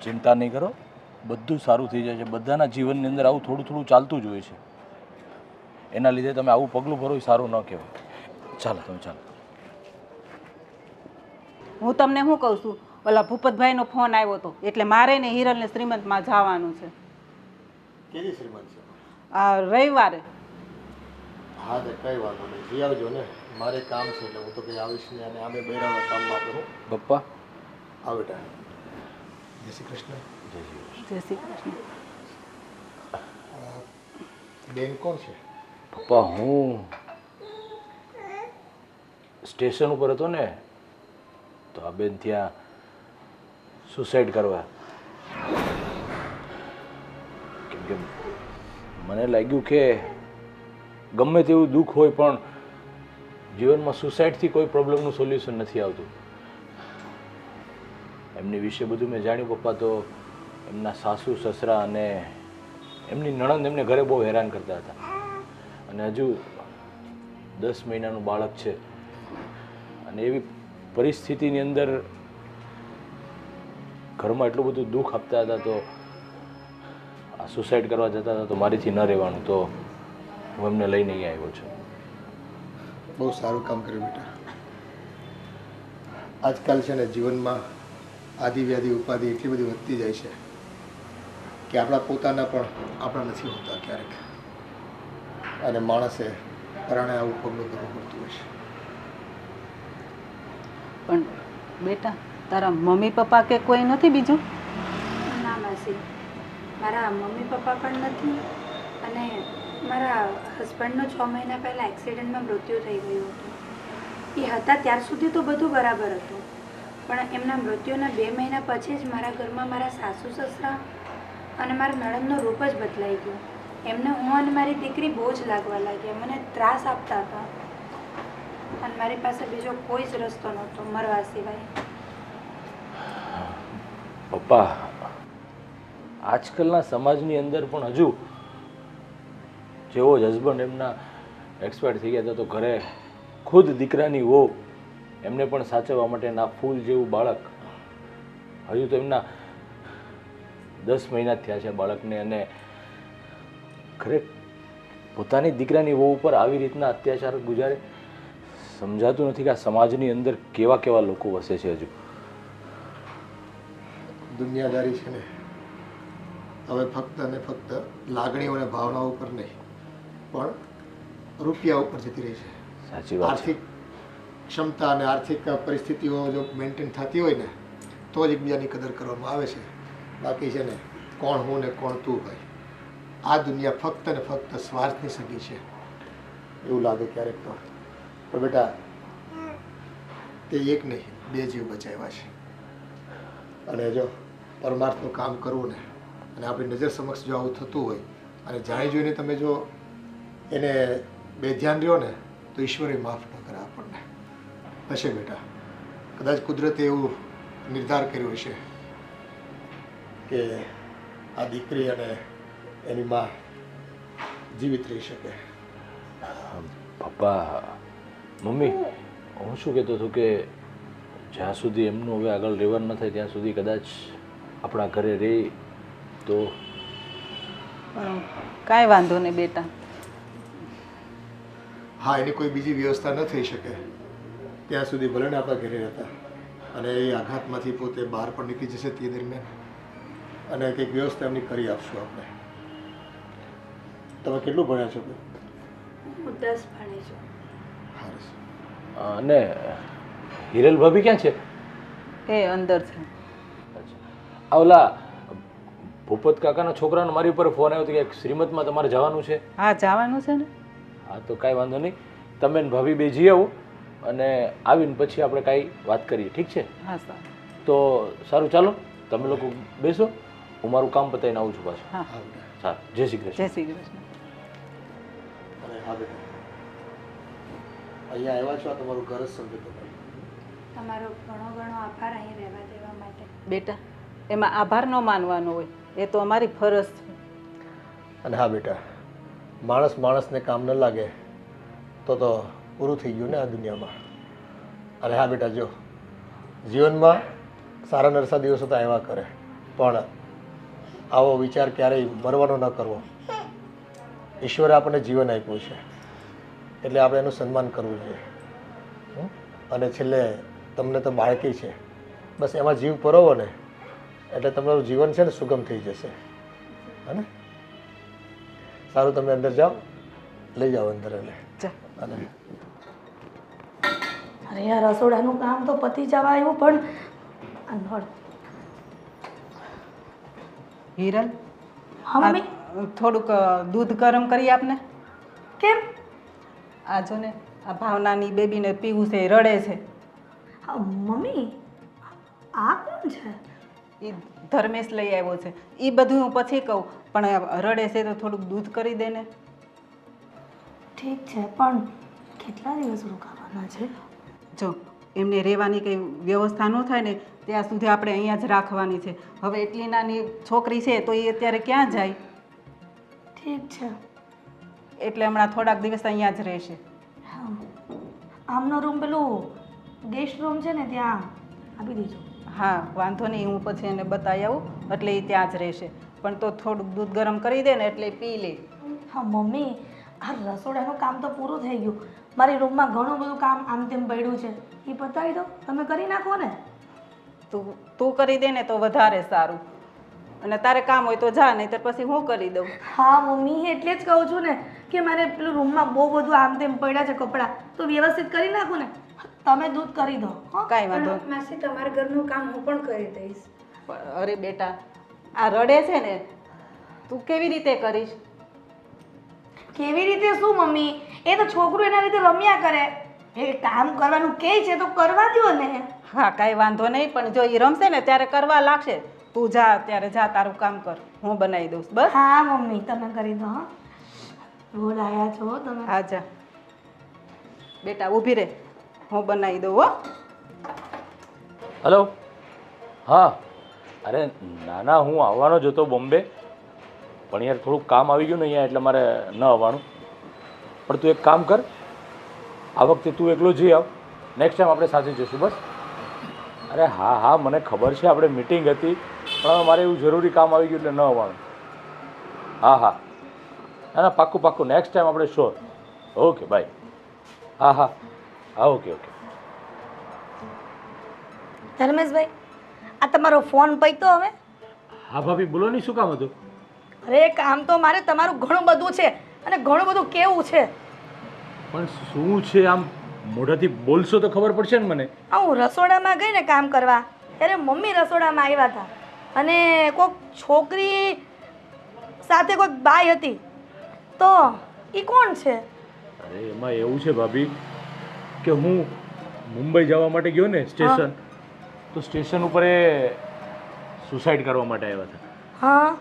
ચિંતા નહીં કરો, બધું સારું થઈ જાય છે. બધાના જીવનની અંદર આવું થોડું થોડું ચાલતું જ હોય છે. એના લીધે તમે આવું પગલું ભરો એ સારું ન કહેવાય. ચાલો તમે ચાલો. હું તમને શું કહું છું, ઓલા ભૂપતભાઈનો ફોન આવ્યો હતો એટલે મારે ને હિરલને શ્રીમંતમાં જવાનું છે. કેવી શ્રીમંત છે? આ રવિવારે. હા તો કઈ વાંધો નહીં, જઈ આવજો ને. મારે કામ છે એટલે હું તો કંઈ આવીશ નહીં. અને આમે બૈરાના કામમાં આપણે હું પપ્પા. હા બેટા. જય શ્રી કૃષ્ણ. જય શ્રી કૃષ્ણ. બેન કોણ છે? પપ્પા હું સ્ટેશન ઉપર હતો ને તો આ બેન ત્યાં સુસાઇડ કરવા, કેમ કે મને લાગ્યું કે ગમે તેવું દુઃખ હોય પણ જીવનમાં સુસાઇડથી કોઈ પ્રોબ્લેમનું સોલ્યુશન નથી આવતું. એમની વિશે બધું મેં જાણ્યું પપ્પા. તો એમના સાસુ સસરા અને એમની નણંદ એમને ઘરે બહુ હેરાન કરતા હતા. અને હજુ 10 મહિનાનું બાળક છે. અને એવી પરિસ્થિતિની અંદર ઘરમાં એટલું બધું દુઃખ આપતા હતા તો આ સુસાઇડ કરવા જતા હતા તો મારીથી ન રહેવાનું. તો હું એમને લઈને અહીં આવ્યો છું. બહુ સારું કામ કર્યું બેટા. આજકાલ છે ને જીવનમાં આદિ વ્યાધિ ઉપાધિ એટલી બધી વધતી જાય છે કે આપણા પોતાના પણ આપણા નથી હોતા ક્યારેક. અને માણસે પરાણે આવું પગલું કરવું પડતું હોય છે. પણ બેટા તારા મમ્મી પપ્પા કે કોઈ નથી બીજું? ના માસી, મારા મમ્મી પપ્પા પણ નથી. અને મારા હસબન્ડનું 6 મહિના પહેલાં એક્સિડન્ટમાં મૃત્યુ થઈ ગયું હતું. એ હતા ત્યાર સુધી તો બધું બરાબર હતું, પણ એમના મૃત્યુના 2 મહિના પછી જ મારા ઘરમાં મારા સાસુ સસરા અને મારા નણંદનો રૂપ જ બદલાઈ ગયો. એમને હું અને મારી દીકરી બહુ જ લાગવા લાગ્યા, મને ત્રાસ આપતા હતા. અને મારી પાસે બીજો કોઈ જ રસ્તો નહોતો મરવા સિવાય. પપ્પા, આજકાલના સમાજની અંદર પણ હજુ જેવો જ હસબન્ડ એમના એક્સપાયર થઈ ગયા હતા તો ઘરે ખુદ દીકરાની વહુ એમને પણ સાચવવા માટે ના ફૂલ જેવું બાળક. હજુ તો એમના 10 મહિના થયા છે બાળકને. અને ઘરે પોતાની દીકરાની વહુ ઉપર આવી રીતના અત્યાચાર ગુજારે. સમજાતું નથી કે આ સમાજની અંદર કેવા કેવા લોકો વસે છે. હજુ દુનિયાદારી છે ને હવે ફક્ત અને ફક્ત લાગણીઓ અને ભાવનાઓ ઉપર નહીં પણ રૂપિયા ઉપર જતી રહી છે. સાચી વાત છે. આર્થિક ક્ષમતા અને આર્થિક પરિસ્થિતિઓ જો મેન્ટેન થતી હોય ને તો જ એકબીજાની કદર કરવામાં આવે છે. બાકી છે ને કોણ હું ને કોણ તું ભાઈ, આ દુનિયા ફક્ત ને ફક્ત સ્વાર્થની સગી છે એવું લાગે ક્યારેક તો. પણ બેટા તે એક નહીં 2 જીવ બચાવ્યા છે. અને જો પરમાર્થનું કામ કરવું ને અને આપણી નજર સમક્ષ જો આવું થતું હોય અને જાણી જોઈને તમે જો એને બેધ્યાન રહ્યો ને તો ઈશ્વરે માફ ન કરે આપણને. હશે બેટા, કદાચ કુદરતે એવું નિર્ધાર કર્યો હશે કે આ દીકરી અને એની માં જીવિત રહી શકે. પપ્પા, મમ્મી, હું શું કહેતો હતો કે જ્યાં સુધી એમનું હવે આગળ રહેવાનું ન થાય ત્યાં સુધી કદાચ આપણા ઘરે રહે તો. કાંઈ વાંધો નહીં બેટા. હા, એની કોઈ બીજી વ્યવસ્થા ન થઈ શકે ત્યાં સુધી ભલે ને આપણા ઘરે રહેતા. અને એ આઘાતમાંથી પોતે બહાર પણ નીકળી જશે તે દરમિયાન અને કંઈક વ્યવસ્થા એમની કરી આપશું આપણે. તમે કેટલું ભણ્યા છો? હું 10 ભણી છું. સરસ. અને હિરલ ભાભી ક્યાં છે? એ અંદર છે. આ ઓલા ભૂપત કાકાના છોકરાનો મારી ઉપર ફોન આવ્યો હતો કે શ્રીમતમાં તમારે જવાનું છે. હા, જવાનું છે ને. હા, તો કાંઈ વાંધો નહીં. તમે ને ભાભી બે જઈ આવો અને આવીને પછી આપણે કાંઈ વાત કરીએ. ઠીક છે? હા સારું. તો સારું, ચાલો તમે લોકો બેસો, હું મારું કામ પતાવીને આવું છું પાછું. હા સારું. જય શ્રી કૃષ્ણ. જય શ્રી કૃષ્ણ. અને હા બેટા, અહીંયા આવ્યા છો, આ તમારું ઘર જ સમજો તો. તમારો ઘણો ઘણો આભાર અહીં રહેવા દેવા માટે. બેટા, એમાં આભાર ન માનવાનો હોય, એ તો અમારી ફરજ છે. અને હા બેટા, માણસ માણસને કામ ન લાગે તો પૂરું થઈ ગયું ને આ દુનિયામાં. અને હા બેટા, જો જીવનમાં સારા નરસા દિવસો તો આવ્યા કરે પણ આવો વિચાર ક્યારેય મરવાનો ન કરવો. ઈશ્વરે આપણને જીવન આપ્યું છે એટલે આપણે એનું સન્માન કરવું જોઈએ. અને છેલ્લે તમને તો બાળકી છે, બસ એમાં જીવ પરોવો ને એટલે તમારું જીવન છે ને સુગમ થઈ જશે. હે સારું, તમે અંદર જાઓ, લઈ જાઓ અંદર. અને અરે યાર, રસોડાનું કામ તો પતી જવા આવ્યું, પણ આ નળ. હિરલ, હા મમ્મી. થોડુંક દૂધ ગરમ કરી આપને. કેમ? આ જો ને, આ ભાવનાની બેબીને પીવું છે, એ રડે છે. હા મમ્મી, આ કોણ છે? એ ધર્મેશ લઈ આવ્યો છે. એ બધું હું પછી કહું, પણ રડે છે તો થોડુંક દૂધ કરી દે ને. ઠીક છે, પણ કેટલા દિવસ રોકાવાના છે? જો એમને રહેવાની કંઈ વ્યવસ્થા ન થાય ને ત્યાં સુધી આપણે અહીંયા જ રાખવાની છે. હવે એટલી નાની છોકરી છે તો એ અત્યારે ક્યાં જાય? ઠીક છે. એટલે હમણાં થોડાક દિવસ અહીંયા જ રહેશે. હા, આમનો રૂમ પેલું ગેસ્ટ રૂમ છે ને ત્યાં આપી દેજો. હા વાંધો નહીં, હું પછી એને બતાવી આવું, એટલે એ ત્યાં જ રહેશે. પણ તો થોડુંક દૂધ ગરમ કરી દે ને એટલે પી લે. હા મમ્મી, આ રસોડાનું કામ તો પૂરું થઈ ગયું. મારી રૂમમાં ઘણું બધું કામ આમ તેમ પડ્યું છે, એ પતાવી દો. તમે કરી નાખો ને. તું કરી દે ને તો વધારે સારું. અને તારે કામ હોય તો જા, નહીં તો પછી હું કરી દઉં. હા મમ્મી, એટલે જ કહું છું ને કે મારે પેલું રૂમમાં બહુ બધું આમ તેમ પડ્યા છે કપડાં, તો વ્યવસ્થિત કરી નાખું ને. તમે દૂધ કરી દો. કાંઈ વાંધો. માસી, તમારા ઘરનું કામ હું પણ કરી દઈશ. અરે બેટા, આ રડે છે ને, તું કેવી રીતે કરીશ? કેવી રીતે શું મમ્મી? એ તો છોકરું એના રીતે રમ્યા કરે. એ કામ કરવાનું કહે છે તો કરવા દો ને. હા કાંઈ વાંધો નહીં, પણ જો એ રમશે ને ત્યારે કરવા લાગશે. તું જા, અત્યારે જા, તારું કામ કર, હું બનાવી દઉં. બસ. હા મમ્મી, તમે કરી દો. હા, બોલાયા છો તમે. હા જા બેટા, ઊભી રહે, હું બનાવી દઉં. હો હલો. હા, અરે નાના, હું આવવાનો જ હતો બોમ્બે, પણ યાર થોડુંક કામ આવી ગયું ને અહીંયા, એટલે મારે ન આવવાનું. પણ તું એક કામ કર, આ વખતે તું એકલો જઈ આવ, નેક્સ્ટ ટાઈમ આપણે સાથે જઈશું. બસ. અરે હા હા, મને ખબર છે આપણે મિટિંગ હતી, પણ હવે મારે એવું જરૂરી કામ આવી ગયું એટલે ન આવવાનું. હા હા, ના ના, પાક્કું પાક્કું, નેક્સ્ટ ટાઈમ આપણે શ્યોર. Okay bye. હા હા હા, ઓકે ઓકે. ધર્મેશભાઈ, આ તમારો ફોન પૈતો હવે? હા ભાભી, બોલો નહીં, શું કામ હતું? અરે કામ તો મારે તમારું ઘણું બધું છે અને ઘણું બધું કેવું છે. પણ શું છે? આમ મોઢાથી બોલશો તો ખબર પડશે ને મને. હું રસોડામાં ગઈ ને કામ કરવા, ત્યારે મમ્મી રસોડામાં આવ્યા હતા અને કોઈક છોકરી સાથે કોઈક બાઈ હતી. તો એ કોણ છે? અરે એમાં એવું છે ભાભી કે હું મુંબઈ જવા માટે ગયો ને સ્ટેશન, તો સ્ટેશન ઉપર એ સુસાઇડ કરવા માટે આવ્યા હતા. હા,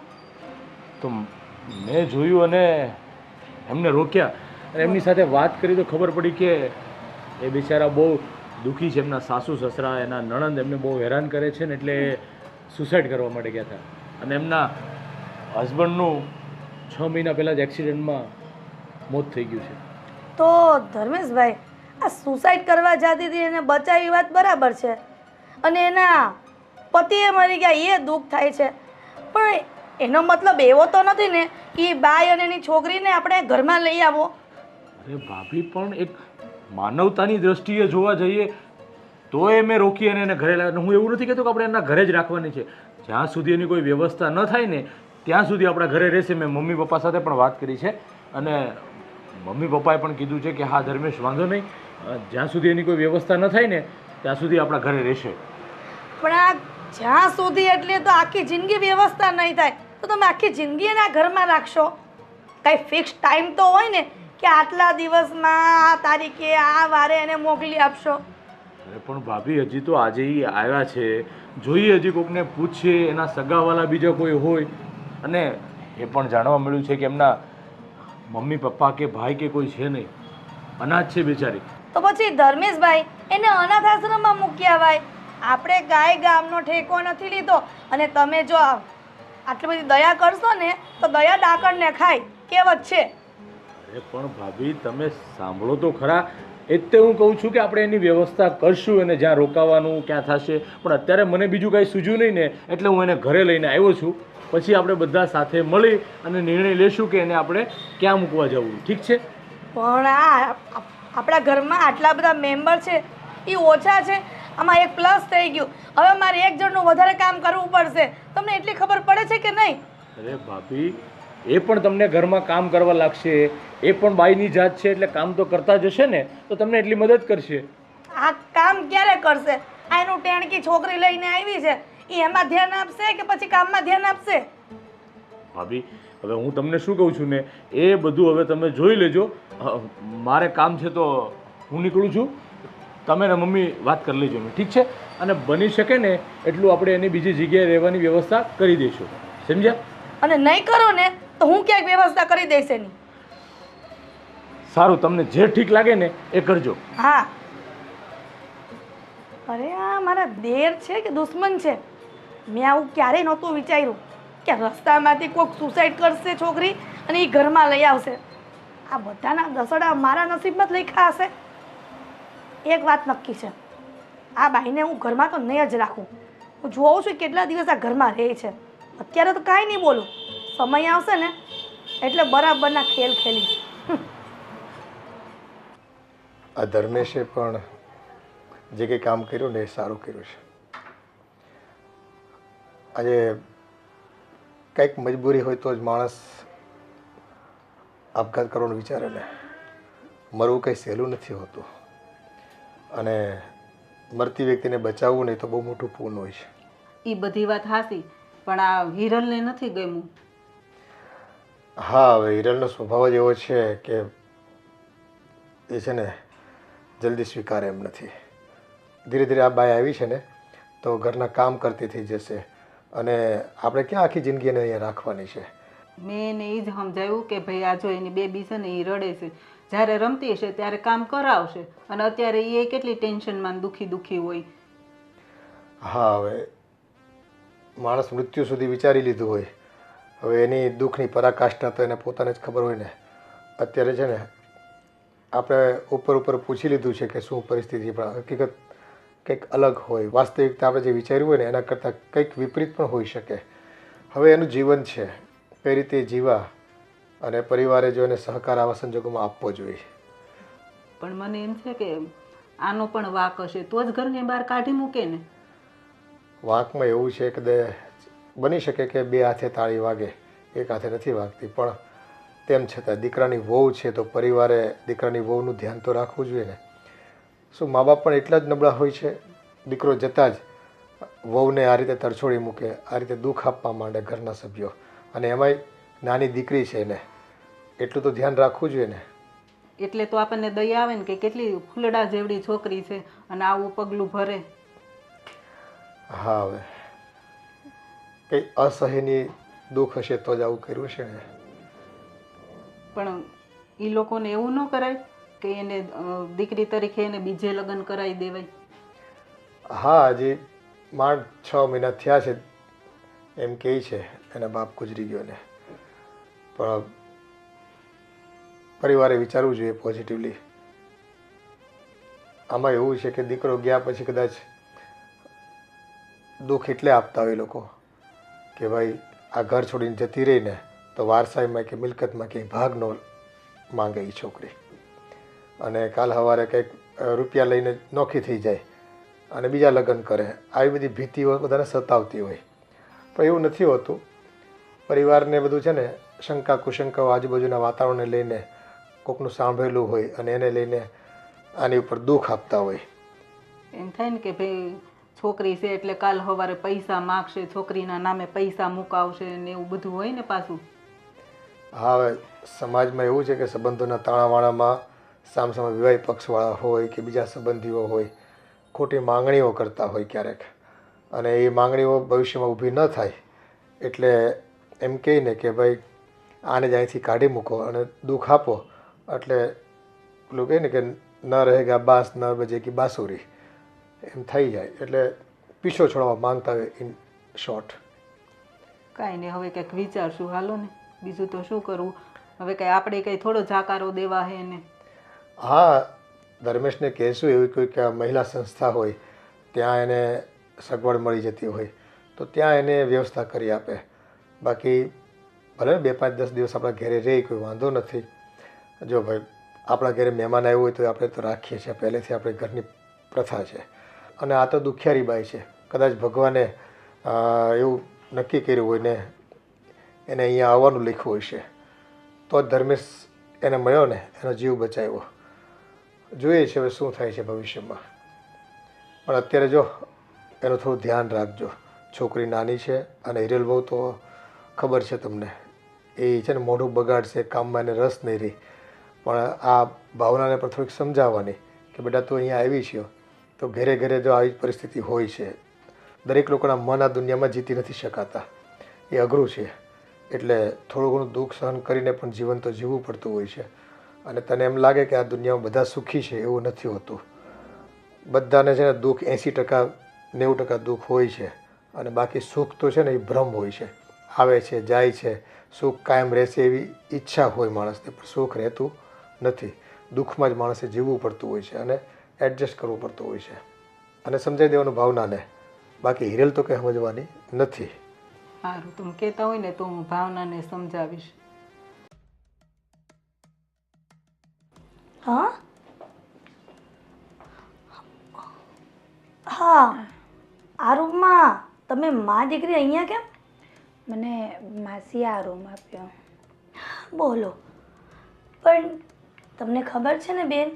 તો મેં જોયું અને એમને રોક્યા અને એમની સાથે વાત કરી તો ખબર પડી કે એ બિચારા બહુ દુઃખી છે. એમના સાસુ સસરા, એના નણંદ એમને બહુ હેરાન કરે છે ને, એટલે સુસાઇડ કરવા માટે ગયા હતા. અને એમના હસબન્ડનું 6 મહિના પહેલાં જ એક્સિડન્ટમાં મોત થઈ ગયું છે. તો ધર્મેશભાઈ, આ સુસાઇડ કરવા જતી હતી એને બચાવી વાત બરાબર છે, અને એના પતિએ મરી ગયા એ દુઃખ થાય છે, પણ એનો મતલબ એવો તો નથી ને કે બાઈ અને એની છોકરીને આપણે ઘરમાં લઈ આવો. અરે ભાભી, પણ એક માનવતાની દ્રષ્ટિએ જોવા જઈએ તો એ મેં રોકી અને એને ઘરે લાવ્યા. હું એવું નથી કહેતો કે આપણે એના ઘરે જ રાખવાની છે. જ્યાં સુધી એની કોઈ વ્યવસ્થા ન થાય ને ત્યાં સુધી આપણા ઘરે રહેશે. મેં મમ્મી પપ્પા સાથે પણ વાત કરી છે અને મમ્મી પપ્પાએ પણ કીધું છે કે હા ધર્મેશ, વાંધો નહીં, જ્યાં સુધી એની કોઈ વ્યવસ્થા ન થાય ને ત્યાં સુધી આપણા ઘરે રહેશે. પણ આ જ્યાં સુધી એટલે તો આખી જિંદગી વ્યવસ્થા નહીં થાય તો તમે આખી જિંદગી એના ઘરમાં રાખશો? કંઈ ફિક્સ ટાઈમ તો હોય ને કે આટલા દિવસમાં આ તારીખે આ વારે એને મોકલી આપશો. અરે પણ ભાભી, હજી તો આજે એ આવ્યા છે, જોઈએ હજી કોકને પૂછીએ, એના સગાવાલા બીજા કોઈ હોય. અને એ પણ જાણવા મળ્યું છે કે એમના મમ્મી પપ્પા કે ભાઈ કે કોઈ છે નહીં, અનાથ છે બિચારી. તો પછી ધર્મેશભાઈ, એને અનાથ આશ્રમમાં મૂકી આવાય. આપણે ગાય ગામનો ઠેકો નથી લીધો, અને તમે જો આટલી બધી દયા કરશો ને તો દયા ડાકણને ખાય, કહેવત છે. અરે પણ ભાભી, તમે સાંભળો તો ખરા, એ જ તે હું કહું છું કે આપણે એની વ્યવસ્થા કરશું અને જ્યાં રોકાવાનું ક્યાં થશે. પણ અત્યારે મને બીજું કાંઈ સૂઝ્યું નહીં ને, એટલે હું એને ઘરે લઈને આવ્યો છું. પછી આપણે બધા સાથે મળી અને નિર્ણય લેશું કે એને આપણે ક્યાં મૂકવા જવું. ઠીક છે? પણ આપણા ઘરમાં આટલા બધા મેમ્બર છે એ ઓછા છે. આમાં એક પ્લસ થઈ ગયું. હવે મારે એક જણનું વધારે કામ કરવું પડશે. તમને એટલી ખબર પડે છે કે નહીં? અરે ભાભી, એ પણ તમને ઘરમાં કામ કરવા લાગશે. એ પણ બાઈની જાત છે એટલે કામ તો કરતા જ હશે ને, તો તમને એટલી મદદ કરશે. આ કામ ક્યારે કરશે? આ એનું ટેણકી છોકરી લઈને આવી છે, એ એમાં ધ્યાન આપશે કે પછી કામમાં ધ્યાન આપશે? ભાભી, હવે હું તમને શું કહું છું ને, એ બધું હવે તમે જોઈ લેજો. મારે કામ છે તો હું નીકળું છું. તમે ને મમ્મી વાત કરી લેજો. ઠીક છે? અને બની શકે ને એટલું આપણે એની બીજી જગ્યાએ રહેવાની વ્યવસ્થા કરી દઈશું. સમજ્યા? અને નહીં કરો ને તો હું ક્યાંક વ્યવસ્થા કરી દઈશ એની. સારું, તમને જે ઠીક લાગે ને એ કરજો. હા. અરે આ મારા દેર છે કે દુશ્મન છે? મેં આવું ક્યારેય નહોતું વિચાર્યું કે રસ્તામાંથી કોઈક સુસાઇડ કરશે છોકરી અને એ ઘરમાં લઈ આવશે. આ બધાના દસડા મારા નસીબમાં જ લખ્યા હશે. એક વાત નક્કી છે, આ બાઈને હું ઘરમાં તો નહીં જ રાખું. હું જોઉં છું કેટલા દિવસ આ ઘરમાં રહે છે. અત્યારે તો કાંઈ નહીં બોલું, સમય આવશે ને એટલે બરાબરના ખેલ ખેલી. આ ધર્મેશે પણ જે કંઈ કામ કર્યું ને એ સારું કર્યું છે. આજે કંઈક મજબૂરી હોય તો જ માણસ આપઘાત કરવાનું વિચારે ને. મરવું કંઈ સહેલું નથી હોતું, અને મરતી વ્યક્તિને બચાવવું નહીં તો બહુ મોટું પૂન હોય છે. એ બધી વાત હાસી, પણ આ હિરલને નથી ગમ્યું. હા, હવે હિરલનો સ્વભાવ જ એવો છે કે એ છે ને જલ્દી સ્વીકારે એમ નથી. ધીરે ધીરે આ બાઈ આવી છે ને તો ઘરના કામ કરતી થઈ જશે, અને આપણે ક્યાં આખી જિંદગી એને અહીંયા રાખવાની છે. મેં એને એ જ સમજાવ્યું કે ભાઈ આ જો એની બેબી છે ને એ રડે છે, જ્યારે રમતી હશે ત્યારે કામ કરાવશે, અને અત્યારે એ કેટલી ટેન્શનમાં દુખી હોય. હા, હવે માણસ મૃત્યુ સુધી વિચારી લીધું હોય, હવે એની દુઃખની પરાકાષ્ઠા તો એને પોતાને જ ખબર હોય ને. અત્યારે છે ને આપણે ઉપર પૂછી લીધું છે કે શું પરિસ્થિતિ, પણ હકીકત કંઈક અલગ હોય. વાસ્તવિકતા આપણે જે વિચાર્યું હોય ને એના કરતાં કંઈક વિપરીત પણ હોઈ શકે. હવે એનું જીવન છે, કઈ રીતે જીવા, અને પરિવારે જો એને સહકાર આવા સંજોગોમાં આપવો જોઈએ. પણ મને એમ છે કે આનો પણ વાંક હશે તો જ ઘરની બહાર કાઢી મૂકે ને. વાંકમાં એવું છે કે બની શકે કે બે હાથે તાળી વાગે, એક હાથે નથી વાગતી, પણ તેમ છતાં દીકરાની વહુ છે તો પરિવારે દીકરાની વહુનું ધ્યાન તો રાખવું જોઈએ ને. શું મા બાપ પણ એટલા જ નબળા હોય છે? દીકરો જતાં જ વહુને આ રીતે તરછોડી મૂકે, આ રીતે દુઃખ આપવા માંડે ઘરના સભ્યો, અને એમાંય નાની દીકરી છે ને, એટલું તો ધ્યાન રાખવું જોઈએ ને. એટલે તો આપણને દયા આવે ને કે કેટલી ફૂલડા જેવડી છોકરી છે અને આવું પગલું ભરે. હા, હવે કંઈ અસહ્યની દુઃખ હશે તો જ આવું કર્યું છે ને. પણ એ લોકોને એવું ન કરાય કે એને દીકરી તરીકે એને બીજે લગ્ન કરાવી દેવાય. હા, હજી માંડ 6 મહિના થયા છે એમ કહે છે, એના બાપ ગુજરી ગયો ને. પણ પરિવારે વિચારવું જોઈએ પોઝિટિવલી. આમાં એવું છે કે દીકરો ગયા પછી કદાચ દુઃખ એટલે આપતા હોય લોકો કે ભાઈ આ ઘર છોડીને જતી રહીને તો વારસાઈમાં કે મિલકતમાં ક્યાંય ભાગ ન માંગે એ છોકરી, અને કાલ સવારે કંઈક રૂપિયા લઈને નોખી થઈ જાય અને બીજા લગ્ન કરે. આવી બધી ભીતિઓ બધાને સતાવતી હોય, પણ એવું નથી હોતું. પરિવારને બધું છે ને શંકા કુશંકાઓ આજુબાજુના વાતાવરણને લઈને કોકનું સાંભળેલું હોય અને એને લઈને આની ઉપર દુઃખ આપતા હોય. એમ થાય ને કે ભાઈ છોકરી છે એટલે કાલ સવારે પૈસા માગશે, છોકરીના નામે પૈસા મુકાવશે ને એવું બધું હોય ને પાછું. હા, હવે સમાજમાં એવું છે કે સંબંધોના તાણાવાણામાં સામસામે વિવાહિત પક્ષવાળા હોય કે બીજા સંબંધીઓ હોય, ખોટી માંગણીઓ કરતા હોય ક્યારેક, અને એ માંગણીઓ ભવિષ્યમાં ઊભી ન થાય એટલે એમ કહીને કે ભાઈ આને જ અહીંથી કાઢી મૂકો અને દુઃખ આપો, એટલે પેલું કહે ને કે ન રહેગા બાસ ન બજેગી બાંસુરી, એમ થઈ જાય. એટલે પીછો છોડવા માંગતા હોય ઇન શોર્ટ. કાંઈ નહીં, હવે કંઈક વિચારશું. હાલો ને, બીજું તો શું કરવું હવે. કંઈ આપણે કંઈ થોડો જાકારો દેવા હે ને. હા, ધર્મેશને કહેશું એવી કોઈક મહિલા સંસ્થા હોય ત્યાં એને સગવડ મળી જતી હોય તો ત્યાં એને વ્યવસ્થા કરી આપે. બાકી ભલે 2-5-10 દિવસ આપણા ઘરે રહે કોઈ વાંધો નથી. જો ભાઈ આપણા ઘરે મહેમાન આવ્યું હોય તો આપણે તો રાખીએ છીએ, પહેલેથી આપણે ઘરની પ્રથા છે. અને આ તો દુખિયારી બાઈ છે, કદાચ ભગવાને એવું નક્કી કર્યું હોય ને એને અહીંયા આવવાનું લખ્યું હોય છે તો જ ધર્મેશ એને મળ્યો ને, એનો જીવ બચાવ્યો. જોઈએ છે હવે શું થાય છે ભવિષ્યમાં. પણ અત્યારે જો એનું થોડું ધ્યાન રાખજો. છોકરી નાની છે અને હિરેલ બહુ તો ખબર છે તમને, એ છે ને મોઢું બગાડશે, કામમાં એને રસ નહીં રહી. પણ આ ભાવનાને પણ થોડીક સમજાવવાની કે બેટા તું અહીંયા આવી છે તો ઘરે ઘરે જો આવી પરિસ્થિતિ હોય છે. દરેક લોકોના મન આ દુનિયામાં જીતી નથી શકાતા, એ અઘરું છે. એટલે થોડું ઘણું દુઃખ સહન કરીને પણ જીવન તો જીવવું પડતું હોય છે. અને તને એમ લાગે કે આ દુનિયામાં બધા સુખી છે, એવું નથી હોતું. બધાને છે ને દુઃખ 80% 90% દુઃખ હોય છે અને બાકી સુખ તો છે ને એ ભ્રમ હોય છે. આવે છે જાય છે, સુખ કાયમ રહેશે એવી ઈચ્છા હોય માણસને, પણ સુખ રહેતું નથી. દુઃખમાં જ માણસે જીવવું પડતું હોય છે અને એડજસ્ટ કરવું પડતું હોય છે અને સમજાવી દેવાનું ભાવનાને. બાકી હિરેલ તો કંઈ સમજવાની નથી. સારું, તમે કહેતા હોય ને તો હું ભાવનાને સમજાવીશ. હા હા, આ રૂમમાં તમે મા દીકરી અહીંયા કેમ? મને માસીએ આ રૂમ આપ્યો. બોલો, પણ તમને ખબર છે ને બેન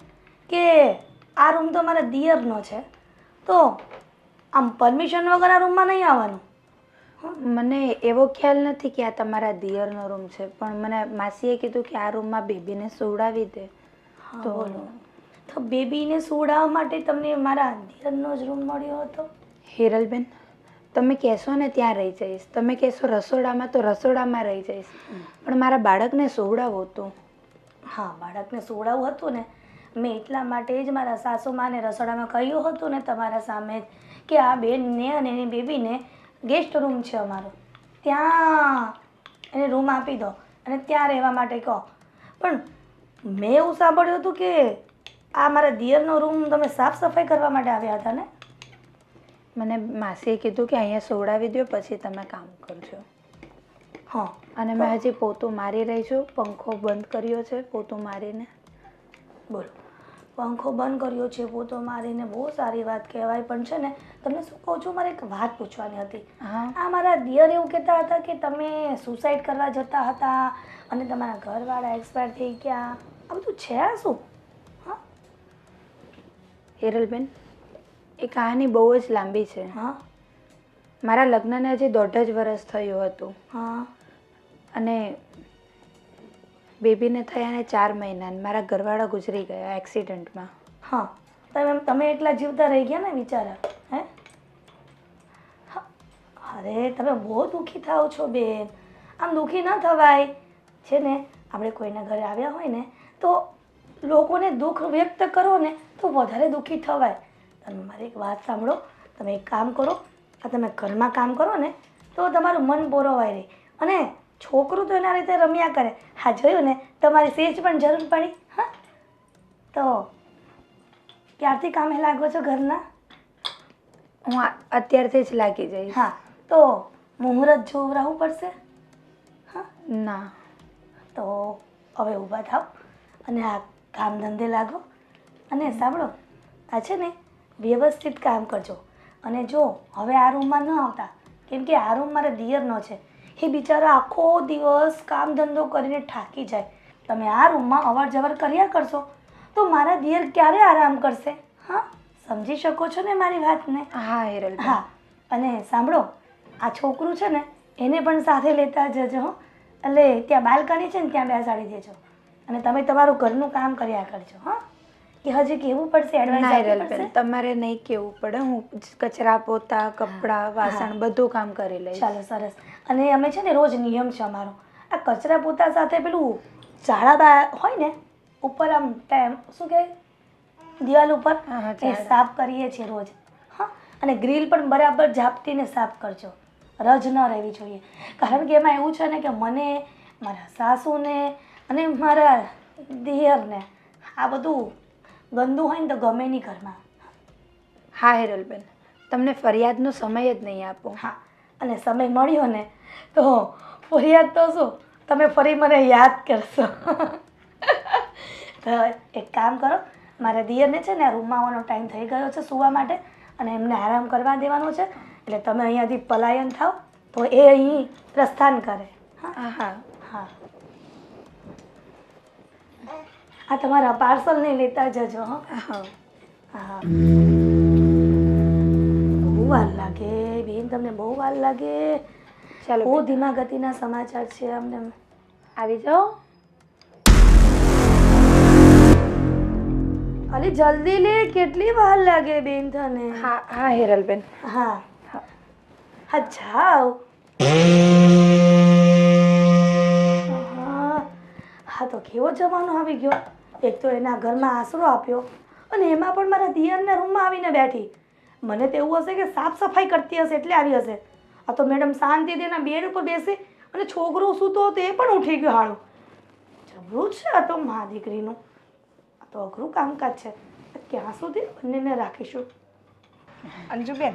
કે આ રૂમ તો મારા દિયરનો છે, તો આમ પરમિશન વગર આ રૂમમાં નહીં આવવાનું. મને એવો ખ્યાલ નથી કે આ તમારા દિયરનો રૂમ છે, પણ મને માસીએ કીધું કે આ રૂમમાં બેબીને સુવડાવી દે. તો બોલો, તો બેબીને સુવડાવવા માટે તમને મારા દિયરનો જ રૂમ મળ્યો હતો? હિરલબેન, તમે કહેશો ને ત્યાં રહી જઈશ, તમે કહેશો રસોડામાં તો રસોડામાં રહી જઈશ, પણ મારા બાળકને સુવડાવવું હતું. હા, બાળકને સુવડાવવું હતું ને, મેં એટલા માટે જ મારા સાસુમાને રસોડામાં કહ્યું હતું ને તમારા સામે જ કે આ બેનને અને એની બેબીને ગેસ્ટ રૂમ છે અમારો, ત્યાં એને રૂમ આપી દો અને ત્યાં રહેવા માટે કહો. પણ મેં એવું સાંભળ્યું હતું કે આ મારા દિયરનો રૂમ તમે સાફ સફાઈ કરવા માટે આવ્યા હતા ને? મને માસીએ કીધું કે અહીંયા સુવડાવી દો પછી તમે કામ કરજો. હા, અને મેં હજી પોતું મારી રહી છું, પંખો બંધ કર્યો છે પોતું મારીને. બોલો, પંખો બંધ કર્યો છે પોતો મારીને, બહુ સારી વાત કહેવાય. પણ છે ને તમને શું કહું છું, મારે એક વાત પૂછવાની હતી. હા, આ મારા દિયર એવું કહેતા હતા કે તમે સુસાઇડ કરવા જતા હતા અને તમારા ઘરવાળા એક્સપાયર થઈ ગયા. આ બધું છે આ શું? હા હિરલબેન, એ કહાની બહુ જ લાંબી છે. હા મારા લગ્નને હજી 1.5 વર્ષ થયું હતું હા અને બેબીને થયાને 4 મહિના મારા ઘરવાળા ગુજરી ગયા એક્સિડન્ટમાં. હા, તમે એકલા જીવતા રહી ગયા ને બિચારા. હે, અરે તમે બહુ દુઃખી થાઓ છો બેન. આમ દુઃખી ન થવાય. છે ને આપણે કોઈના ઘરે આવ્યા હોય ને તો લોકોને દુઃખ વ્યક્ત કરો ને તો વધારે દુઃખી થવાય. તમે મારી એક વાત સાંભળો, તમે એક કામ કરો, આ તમે ઘરમાં કામ કરો ને તો તમારું મન બોરવાય રહે અને છોકરું તો એના રીતે રમ્યા કરે. હા, જોયું ને, તમારી સેજ પણ જરૂર પડી. હા, તો ક્યારથી કામે લાગો છો ઘરના? હું અત્યારથી જ લાગી જઈશ. હા, તો મુહૂર્ત જોવરાવવું પડશે. હા, ના, તો હવે ઊભા થાવ અને આ કામ ધંધે લાગો. અને સાંભળો, આ છે ને વ્યવસ્થિત કામ કરજો. અને જો હવે આ રૂમમાં ન આવતા, કેમ કે આ રૂમ મારા દિયરનો છે, એ બિચારા આખો દિવસ કામ ધંધો કરીને થાકી જાય. તમે આ રૂમમાં અવર જવર કર્યા કરશો તો મારા દિયર ક્યારે આરામ કરશે? હા, સમજી શકો છો ને મારી વાતને? હા હિરલ. હા, અને સાંભળો, આ છોકરું છે ને એને પણ સાથે લેતા જજો. એટલે ત્યાં બાલ્કની છે ને ત્યાં બેસાડી દેજો અને તમે તમારું ઘરનું કામ કર્યા કરજો. હા, કે હજી કેવું પડશે? ના એડવાન્સ હિરલબેન, તમારે નહીં કેવું પડે. હું કચરા પોતા કપડાં વાસણ બધું કામ કરી લઈશ. ચાલો, સરસ. અને અમે છે ને રોજ નિયમ છે અમારો, આ કચરા પોતા સાથે પેલું ઝાડા હોય ને ઉપર આમ શું કહેવાય દિવાલ ઉપર, એ સાફ કરીએ છીએ રોજ. હા, અને ગ્રીલ પણ બરાબર ઝાપટીને સાફ કરજો, રજ ન રહેવી જોઈએ. કારણ કે એમાં એવું છે ને કે મને, મારા સાસુને અને મારા દિયરને આ બધું ગંદુ હોય ને તો ગમે નહીં ઘરમાં. હા હેરલબેન, તમને ફરિયાદનો સમય જ નહીં આપો. હા, અને સમય મળ્યો ને તો ફરિયાદ તો શું, તમે ફરી મને યાદ કરશો. તો એક કામ કરો, મારા દિયરને છે ને આ રૂમમાં આવવાનો ટાઈમ થઈ ગયો છે સૂવા માટે, અને એમને આરામ કરવા દેવાનો છે. એટલે તમે અહીંયાથી પલાયન થાવ તો એ અહીં પ્રસ્થાન કરે. હા હા હા, આ તમારા પાર્સલ નહીં લેતા જજો. હા હા. હા, બહુ વાર લાગે બેન, તમને બહુ વાર લાગે. ચાલો બહુ ધીમા ગતિના સમાચાર છે અમને. આવી જાઓ. અલી જલ્દી લે, કેટલી વાર લાગે બેન તને? હા હા હેરલબેન. હા હા, જાઓ. હા તો કેવો જમાનો આવી ગયો. એક તો એના ઘરમાં આશરો આપ્યો અને એમાં પણ મારા દિયરના રૂમમાં આવીને બેઠી. મને તો એવું હશે કે સાફ સફાઈ કરતી હશે એટલે આવી હશે. આ તો મેડમ શાંતિથી એના બેડ ઉપર બેસી અને છોકરો સૂતો હતો એ પણ ઉઠી ગયો. હાળું જબરું છે આ તો મા દીકરીનું. આ તો અઘરું કામકાજ છે. ક્યાં સુધી બંનેને રાખીશું? અંજુબેન,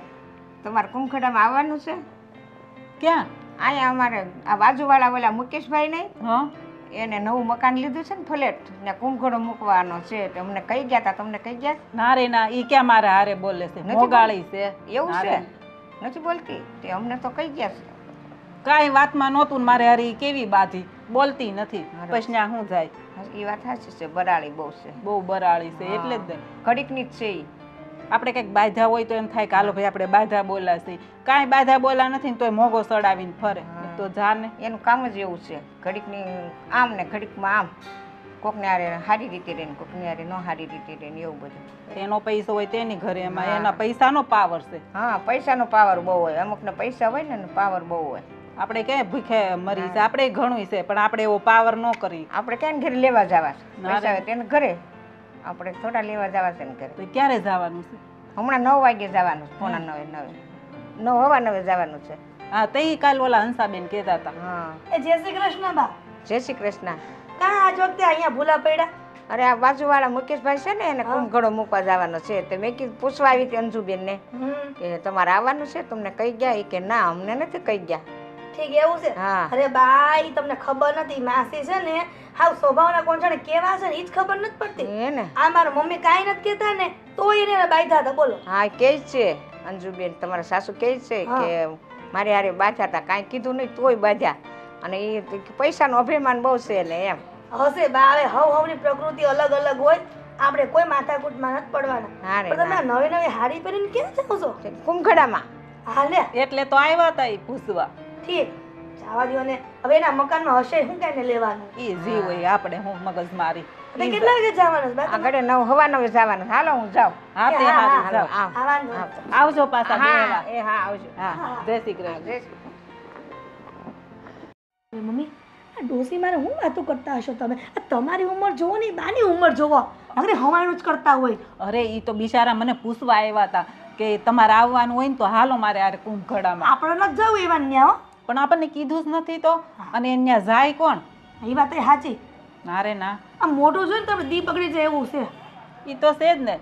તમારે કુંખડામાં આવવાનું છે? ક્યાં? અહીંયા અમારે આ બાજુવાળા ઓલા મુકેશભાઈ નહીં, હા, એને નવું મકાન લીધું છે ને ફ્લેટ, ને કુંખડો મૂકવાનો છે. તો અમને કહી ગયા હતા, તમને કહી ગયા? ના રે ના, ઈ ક્યાં મારે હારે બોલે છે? નથી મોગાળી છે. એવું ના છે? રે. નથી બોલતી? તે અમને તો કહી ગયા છે. કાંઈ વાતમાં નહોતું ને મારે હારી કેવી બાધી, બોલતી નથી. પછી ત્યાં શું જાય? એ વાત સાચી છે, બરાળી બહુ છે, બહુ બરાળી છે એટલે જ ને. ઘડીકની જ છે ઈ. આપણે કંઈક બાધા હોય તો એમ થાય કે હાલો ભાઈ આપણે બાધા બોલાશે. કાંઈ બાધા બોલા નથી ને તોય મોગો સડાવીને ફરે. તો જાને એનું કામ જ એવું છે, ઘડીકની આમ ને ઘડીકમાં આમ, કોકને હારે સારી રીતે રહે ને કોકને હારે ન સારી રીતે રહે ને એવું બધું. એનો પૈસો હોય તેની ઘરે, એમાં એના પૈસાનો પાવર છે. હા, પૈસાનો પાવર બહુ હોય. અમુકને પૈસા હોય ને પાવર બહુ હોય. આપણે ક્યાંય ભૂખે મરી છે, આપણે ઘણું છે પણ આપણે એવો પાવર ન કરી. આપણે ક્યાં ઘરે લેવા જવા છે? ના પૈસા રે. હોય તેને ઘરે, આપણે થોડા લેવા જવા છે ને ઘરે. તો ક્યારે જવાનું છે? હમણાં 9 વાગે જવાનું છે, પોણા 9 જવાનું છે. હા, તે કાલ ઓલા હંસાબેન કહેતા હતા. હા, એ જય શ્રી કૃષ્ણ બા. જય શ્રી કૃષ્ણ. કાં આજ વખતે અહીંયા ભૂલા પડ્યા? અરે આ બાજુવાળા મુકેશભાઈ છે ને, એને કુંભગળો મૂકવા જવાનો છે. તો મેં કીધું પૂછવા આવી હતી અંજુબેનને કે તમારે આવવાનું છે, તમને કહી ગયા? એ કે ના, અમને નથી કહી ગયા. ઠીક, એવું છે? હા. અરે બા, ઈ તમને ખબર નથી. માસી છે ને હાવ સ્વભાવના કોણ છે ને કેવા છે ને ઈ જ ખબર નથી પડતી. એ ને, આ મારા મમ્મી કાંઈ નથી કહેતા ને તોય એને બાંધ્યા હતા. બોલો. હા, કે છે અંજુબેન, તમારા સાસુ કે છે કે મારે હારે બાંધ્યા હતા, કાંઈ કીધું નહીં તોય બાંધ્યા. અને એ પૈસાનો અભિમાન બહુ છે ને એમ. હશે બા, હવે હવની પ્રકૃતિ અલગ અલગ હોય. આપણે કોઈ માથાકૂટમાં નથી પડવાના. હા રે, પણ તમે આ નવી નવી હાડી પહેરીને ક્યાં જાઓ છો? કુંભગળામાં. હા લે, એટલે તો આવ્યા હતા એ પૂછવા. ઠીક, જવા દો ને. હવે એના મકાનમાં હશે શું કાંઈ લેવાનું? એ જી હોય, આપણે હું મગજ મારી. એટલે કેટલા વાગે જવાનું છે બા? આગળ 9 જવાનું. હાલો હું જાઉં. હા તે હારું, જાઓ. આવવાનું છે. આવજો પાછા હા, બેવા. એ હા, આવજો. હા, જય શ્રી કૃષ્ણ. જય શ્રી કૃષ્ણ. મમ્મી, આ ડોસી મારે હું વાતો કરતા હશો તમે? આ તમારી ઉંમર જોવો ને બાની ઉંમર જોવો, નકરી હવાયણું જ કરતા હોય. અરે ઈ તો બિચારા મને પૂછવા આવ્યા હતા કે તમારે આવવાનું હોય ને તો હાલો મારે આરે કુંભખડામાં. આપણે નથી જવું એવા ન્યા હો. પણ આપણને કીધું જ નથી તો. અને અહીંયા જાય કોણ? એ વાત એ સાચી. ના રે ના, આ મોટું જોઈને તમે દી બગડી જાય એવું છે. ઈ તો છે જ ને.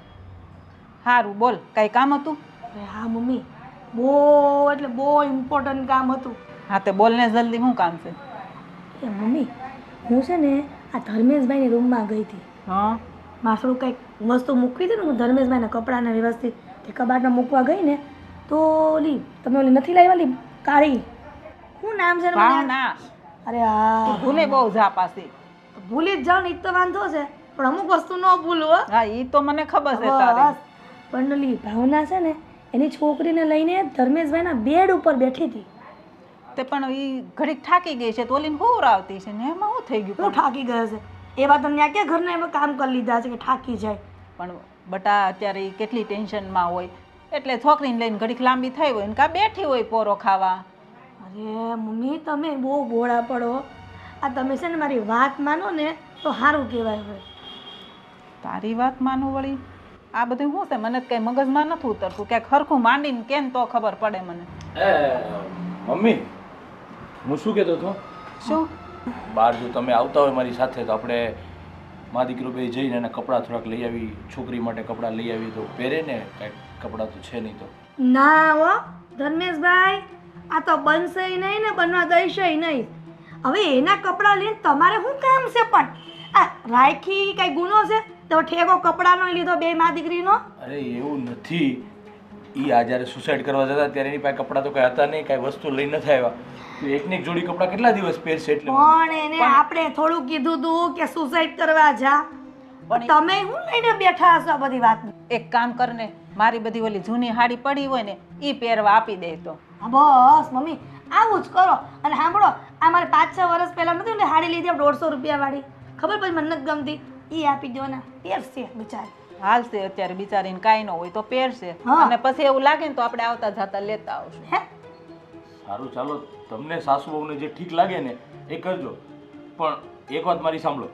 સારું બોલ, કઈ કામ હતું? અરે હા મમ્મી, બહુ એટલે બહુ ઇમ્પોર્ટન્ટ કામ હતું. હા તે બોલ ને જલ્દી, શું કામ છે? એ મમ્મી, હું છે ને આ ધર્મેશભાઈની રૂમમાં ગઈ હતી. હા, મારું કંઈક વસ્તુ મૂકવી હતી ને, હું ધર્મેશભાઈના કપડાને વ્યવસ્થિત તે કબાટમાં મૂકવા ગઈ ને તો ઓલી તમે ઓલી નથી લાવી ઓલી કાળી, શું નામ છે એનું મને યાદ- ભાવના. અરે હા, ભૂલે બહુ જા પાછી. ભૂલી જ જાવ ને ઈ જ તો વાંધો છે. પણ અમુક વસ્તુ ન ભૂલું હો. હા ઈ તો મને ખબર છે તારી. બસ. પણ ઓલી ભાવના છે ને એની છોકરીને લઈને ધર્મેશભાઈના બેડ ઉપર બેઠી હતી. તે પણ ઈ ઘડીક થાકી ગઈ છે તો ઓલીને હોવરાવતી છે ને એમાં શું થઈ ગયું? હું થાકી ગયો છે એવા તો ત્યાં ક્યાં ઘરના એમાં કામ કરી લીધા છે કે થાકી જાય. પણ બટા અત્યારે ઈ કેટલી ટેન્શનમાં હોય એટલે છોકરીને લઈને ઘડીક લાંબી થઈ હોય ને કાં બેઠી હોય પોરો ખાવા. અરે મમ્મી, તમે બહુ ભોળા પડો. આ તમે છે ને મારી વાત માનો ને તો સારું કહેવાય. હોય તારી વાત માનું વળી? આ બધું શું છે? મને કઈ મગજમાં નથી ઉતરતું. ક્યાંક ખરખું માંડીને કેમ તો ખબર પડે મને. મમ્મી, હું શું કહેતો હતો? શું? બહાર જો તમે આવતા હોય મારી સાથે તો આપણે મા દીકરો બે જઈને એના કપડાં થોડાક લઈ આવી, છોકરી માટે કપડાં લઈ આવી તો પહેરે ને, કાંઈક કપડાં તો છે નહીં તો. ના હો ધર્મેશભાઈ, આ તો બનશે નહીં ને બનવા દઈશે નહીં. હવે એના કપડાં લઈને તમારે શું કામ છે? પણ આ રાખી કઈ ગુનો છે? તો ઠેકો કપડાનો લીધો બે મા દીકરીનો? અરે એવું નથી, એ આ જ્યારે સુસાઇડ કરવા જતા ત્યારે એની પાસે કપડાં તો કાંઈ હતા નહીં, કાંઈ વસ્તુ લઈ નથી આવ્યા. તો એકને એક જોડી કપડાં કેટલા દિવસ પહેરશે? એટલે પણ એને આપણે થોડું કીધું તું કે સુસાઇડ કરવા જા, પણ તમે શું લઈને બેઠા હશો આ બધી વાત? એક કામ કરને, મારી બધી ઓલી જૂની હાડી પડી હોય ને એ પહેરવા આપી દે તો. હા બસ મમ્મી, આવું જ કરો. અને સાંભળો, આ મારે 5-6 વર્ષ પહેલા નથી ને હાડી લીધી 150 રૂપિયા વાળી, ખબર પછી મને નથી ગમતી, એ આપી દો ને, પહેરશે બિચારી. હાલશે અત્યારે બિચારીને કાંઈ ન હોય તો પહેરશે, હા. અને પછી એવું લાગે ને તો આપણે આવતા જતા લેતા આવશું. હે સારું, ચાલો, તમને સાસુ વહુને જે ઠીક લાગે ને એ કરજો. પણ એક વાત મારી સાંભળો,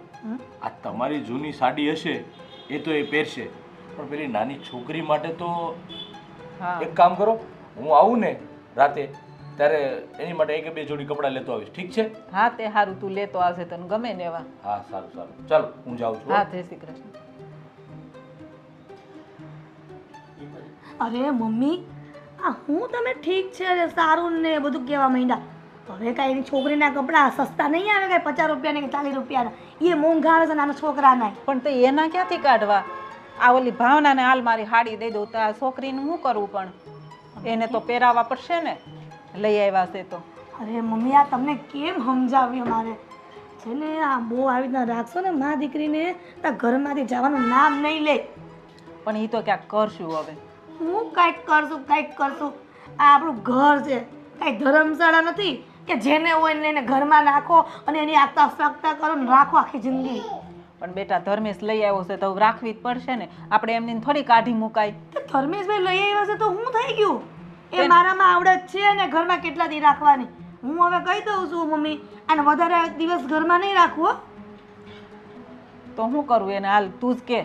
આ તમારી જૂની સાડી હશે એ તો એ પહેરશે, પણ પેલી નાની છોકરી માટે તો હા એક કામ કરો, હું આવું ને રાતે ત્યારે એની માટે એક બે જોડી કપડાં લેતો આવીશ, ઠીક છે? હા તે સારું, તું લેતો આવશે તને ગમે ને એવા. હા સારું સારું, ચાલો હું જાઉં છું. હા જય શ્રી કૃષ્ણ. અરે મમ્મી, આ હું તમે ઠીક છે અરે સારું ને બધું કહેવા માંડ્યા. હવે કાંઈ એની છોકરીના કપડાં સસ્તા નહીં આવે, કાંઈ 50 રૂપિયા ને 40 રૂપિયાના, એ મોંઘા આવે છે નાના છોકરાના. પણ તો એના ક્યાંથી કાઢવા? આ ઓલી ભાવનાને હાલ મારી હાડી દઈ દઉં તો આ છોકરીને શું કરવું? પણ એને તો પહેરાવવા પડશે ને, લઈ આવ્યા છે તો. અરે મમ્મી, આ તમને કેમ સમજાવ્યું મારે? છે ને આ બહુ આવી રીતના રાખશો ને મા દીકરીને, તો ઘરમાંથી જવાનું નામ નહીં લે. પણ એ તો ક્યાંક કરશું હવે. હું કાંઈક કરશું, કાંઈક કરશું. આ આપણું ઘર છે, કાંઈ ધર્મશાળા નથી કે જેને હોય ને એને ઘરમાં નાખો અને એની આગતા ફાકતા કરો ને રાખો આખી જિંદગી. પણ બેટા ધર્મેશ લઈ આવ્યો છે તો રાખવી જ પડશે ને, આપણે એમની થોડી કાઢી મુકાય. તો ધર્મેશભાઈ લઈ આવ્યા છે તો હું થઈ ગયું? એ મારામાં આવડત છે ને ઘરમાં કેટલા દી રાખવાની. હું હવે કહી દઉં છું મમ્મી, અને વધારે દિવસ ઘરમાં નહીં રાખવું હો. તો શું કરવું એને? હાલ તું જ કે.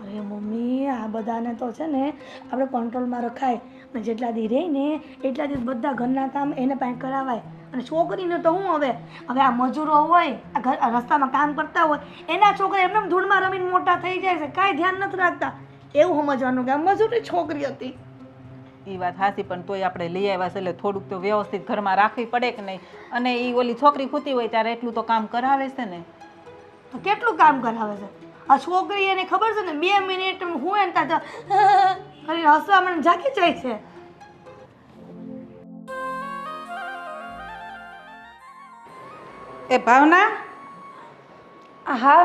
અરે મમ્મી, આ બધાને તો છે ને આપણે કંટ્રોલમાં રખાય, અને જેટલા દી રહે ને એટલા દિવસ બધા ઘરના કામ એને પાસે કરાવાય. અને છોકરીને તો હું હવે આ મજૂરો હોય, આ રસ્તામાં કામ કરતા હોય, એના છોકરા એમને ધૂળમાં રમીને મોટા થઈ જાય છે, કાંઈ ધ્યાન નથી રાખતા. એવું સમજવાનું કે આ મજૂરી છોકરી હતી. એ વાત હાસી, પણ તોય આપણે લઈ આવ્યા છે એટલે થોડુંક તો વ્યવસ્થિત ઘરમાં રાખવી પડે કે નહીં? અને એ ઓલી છોકરી ખૂતી હોય ત્યારે એટલું તો કામ કરાવે છે ને. તો કેટલું કામ કરાવે છે આ છોકરી? એને ખબર છે ને 2 મિનિટ હું એને ત્યાં કરીને હસવા મને જાગી જાય છે. એ ભાવના, હા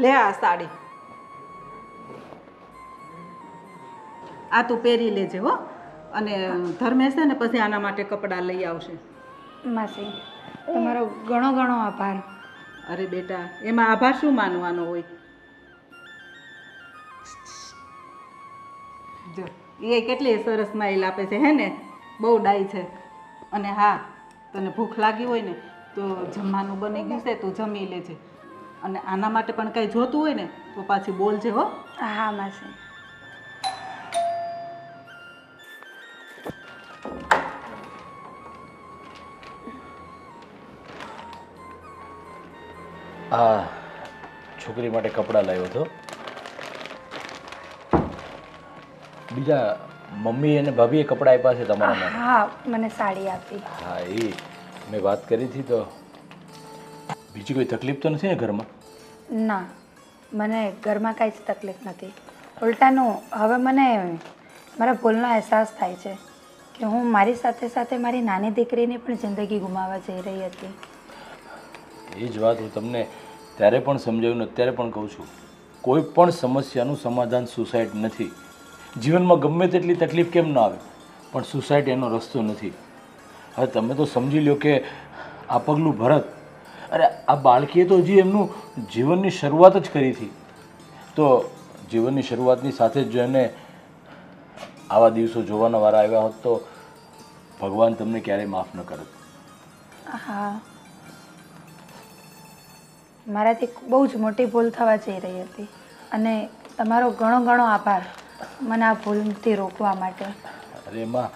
લે આ સાડી, આ તું પહેરી લેજે હો. અને ધર્મેશ છે ને પછી આના માટે કપડાં લઈ આવશે. માસી, તમારો ઘણો ઘણો આભાર. અરે બેટા, એમાં આભાર શું માનવાનો હોય? જો એ કેટલી સરસ સ્માઈલ આપે છે, હે ને? બહુ ડાઈ છે. અને હા, તને ભૂખ લાગી હોય ને તો જમવાનું બની ગયું છે, તું જમી લેજે. અને આના માટે પણ કંઈ જોતું હોય ને તો પાછી બોલજે હો. હા માસી. આ છોકરી માટે કપડાં લાવ્યો હતો. બીજા મમ્મી અને ભાભીએ કપડાં આપ્યા છે તમારા માટે? હા, મને સાડી આપી. હા, એ મેં વાત કરી હતી. તો બીજી કોઈ તકલીફ તો નથી ને ઘરમાં? ના, મને ઘરમાં કાંઈ જ તકલીફ નથી. ઉલટાનું હવે મને મારા ભૂલનો અહેસાસ થાય છે કે હું મારી સાથે સાથે મારી નાની દીકરીની પણ જિંદગી ગુમાવવા જઈ રહી હતી. એ જ વાત હું તમને ત્યારે પણ સમજાવ્યું ને અત્યારે પણ કહું છું, કોઈ પણ સમસ્યાનું સમાધાન સુસાઇડ નથી. જીવનમાં ગમે તેટલી તકલીફ કેમ ન આવે, પણ સુસાઇડ એનો રસ્તો નથી. હવે તમે તો સમજી લો કે આ પગલું ભરત, અરે આ બાળકીએ તો હજી એમનું જીવનની શરૂઆત જ કરી હતી. તો જીવનની શરૂઆતની સાથે જ જો એને આવા દિવસો જોવાના વારા આવ્યા હોત તો ભગવાન તમને ક્યારેય માફ ન કરત. હા, મારાથી બહુ જ મોટી ભૂલ થવા જઈ રહી હતી અને તમારો ઘણો ઘણો આભાર મને આ ભૂલથી રોકવા માટે. અરે એમાં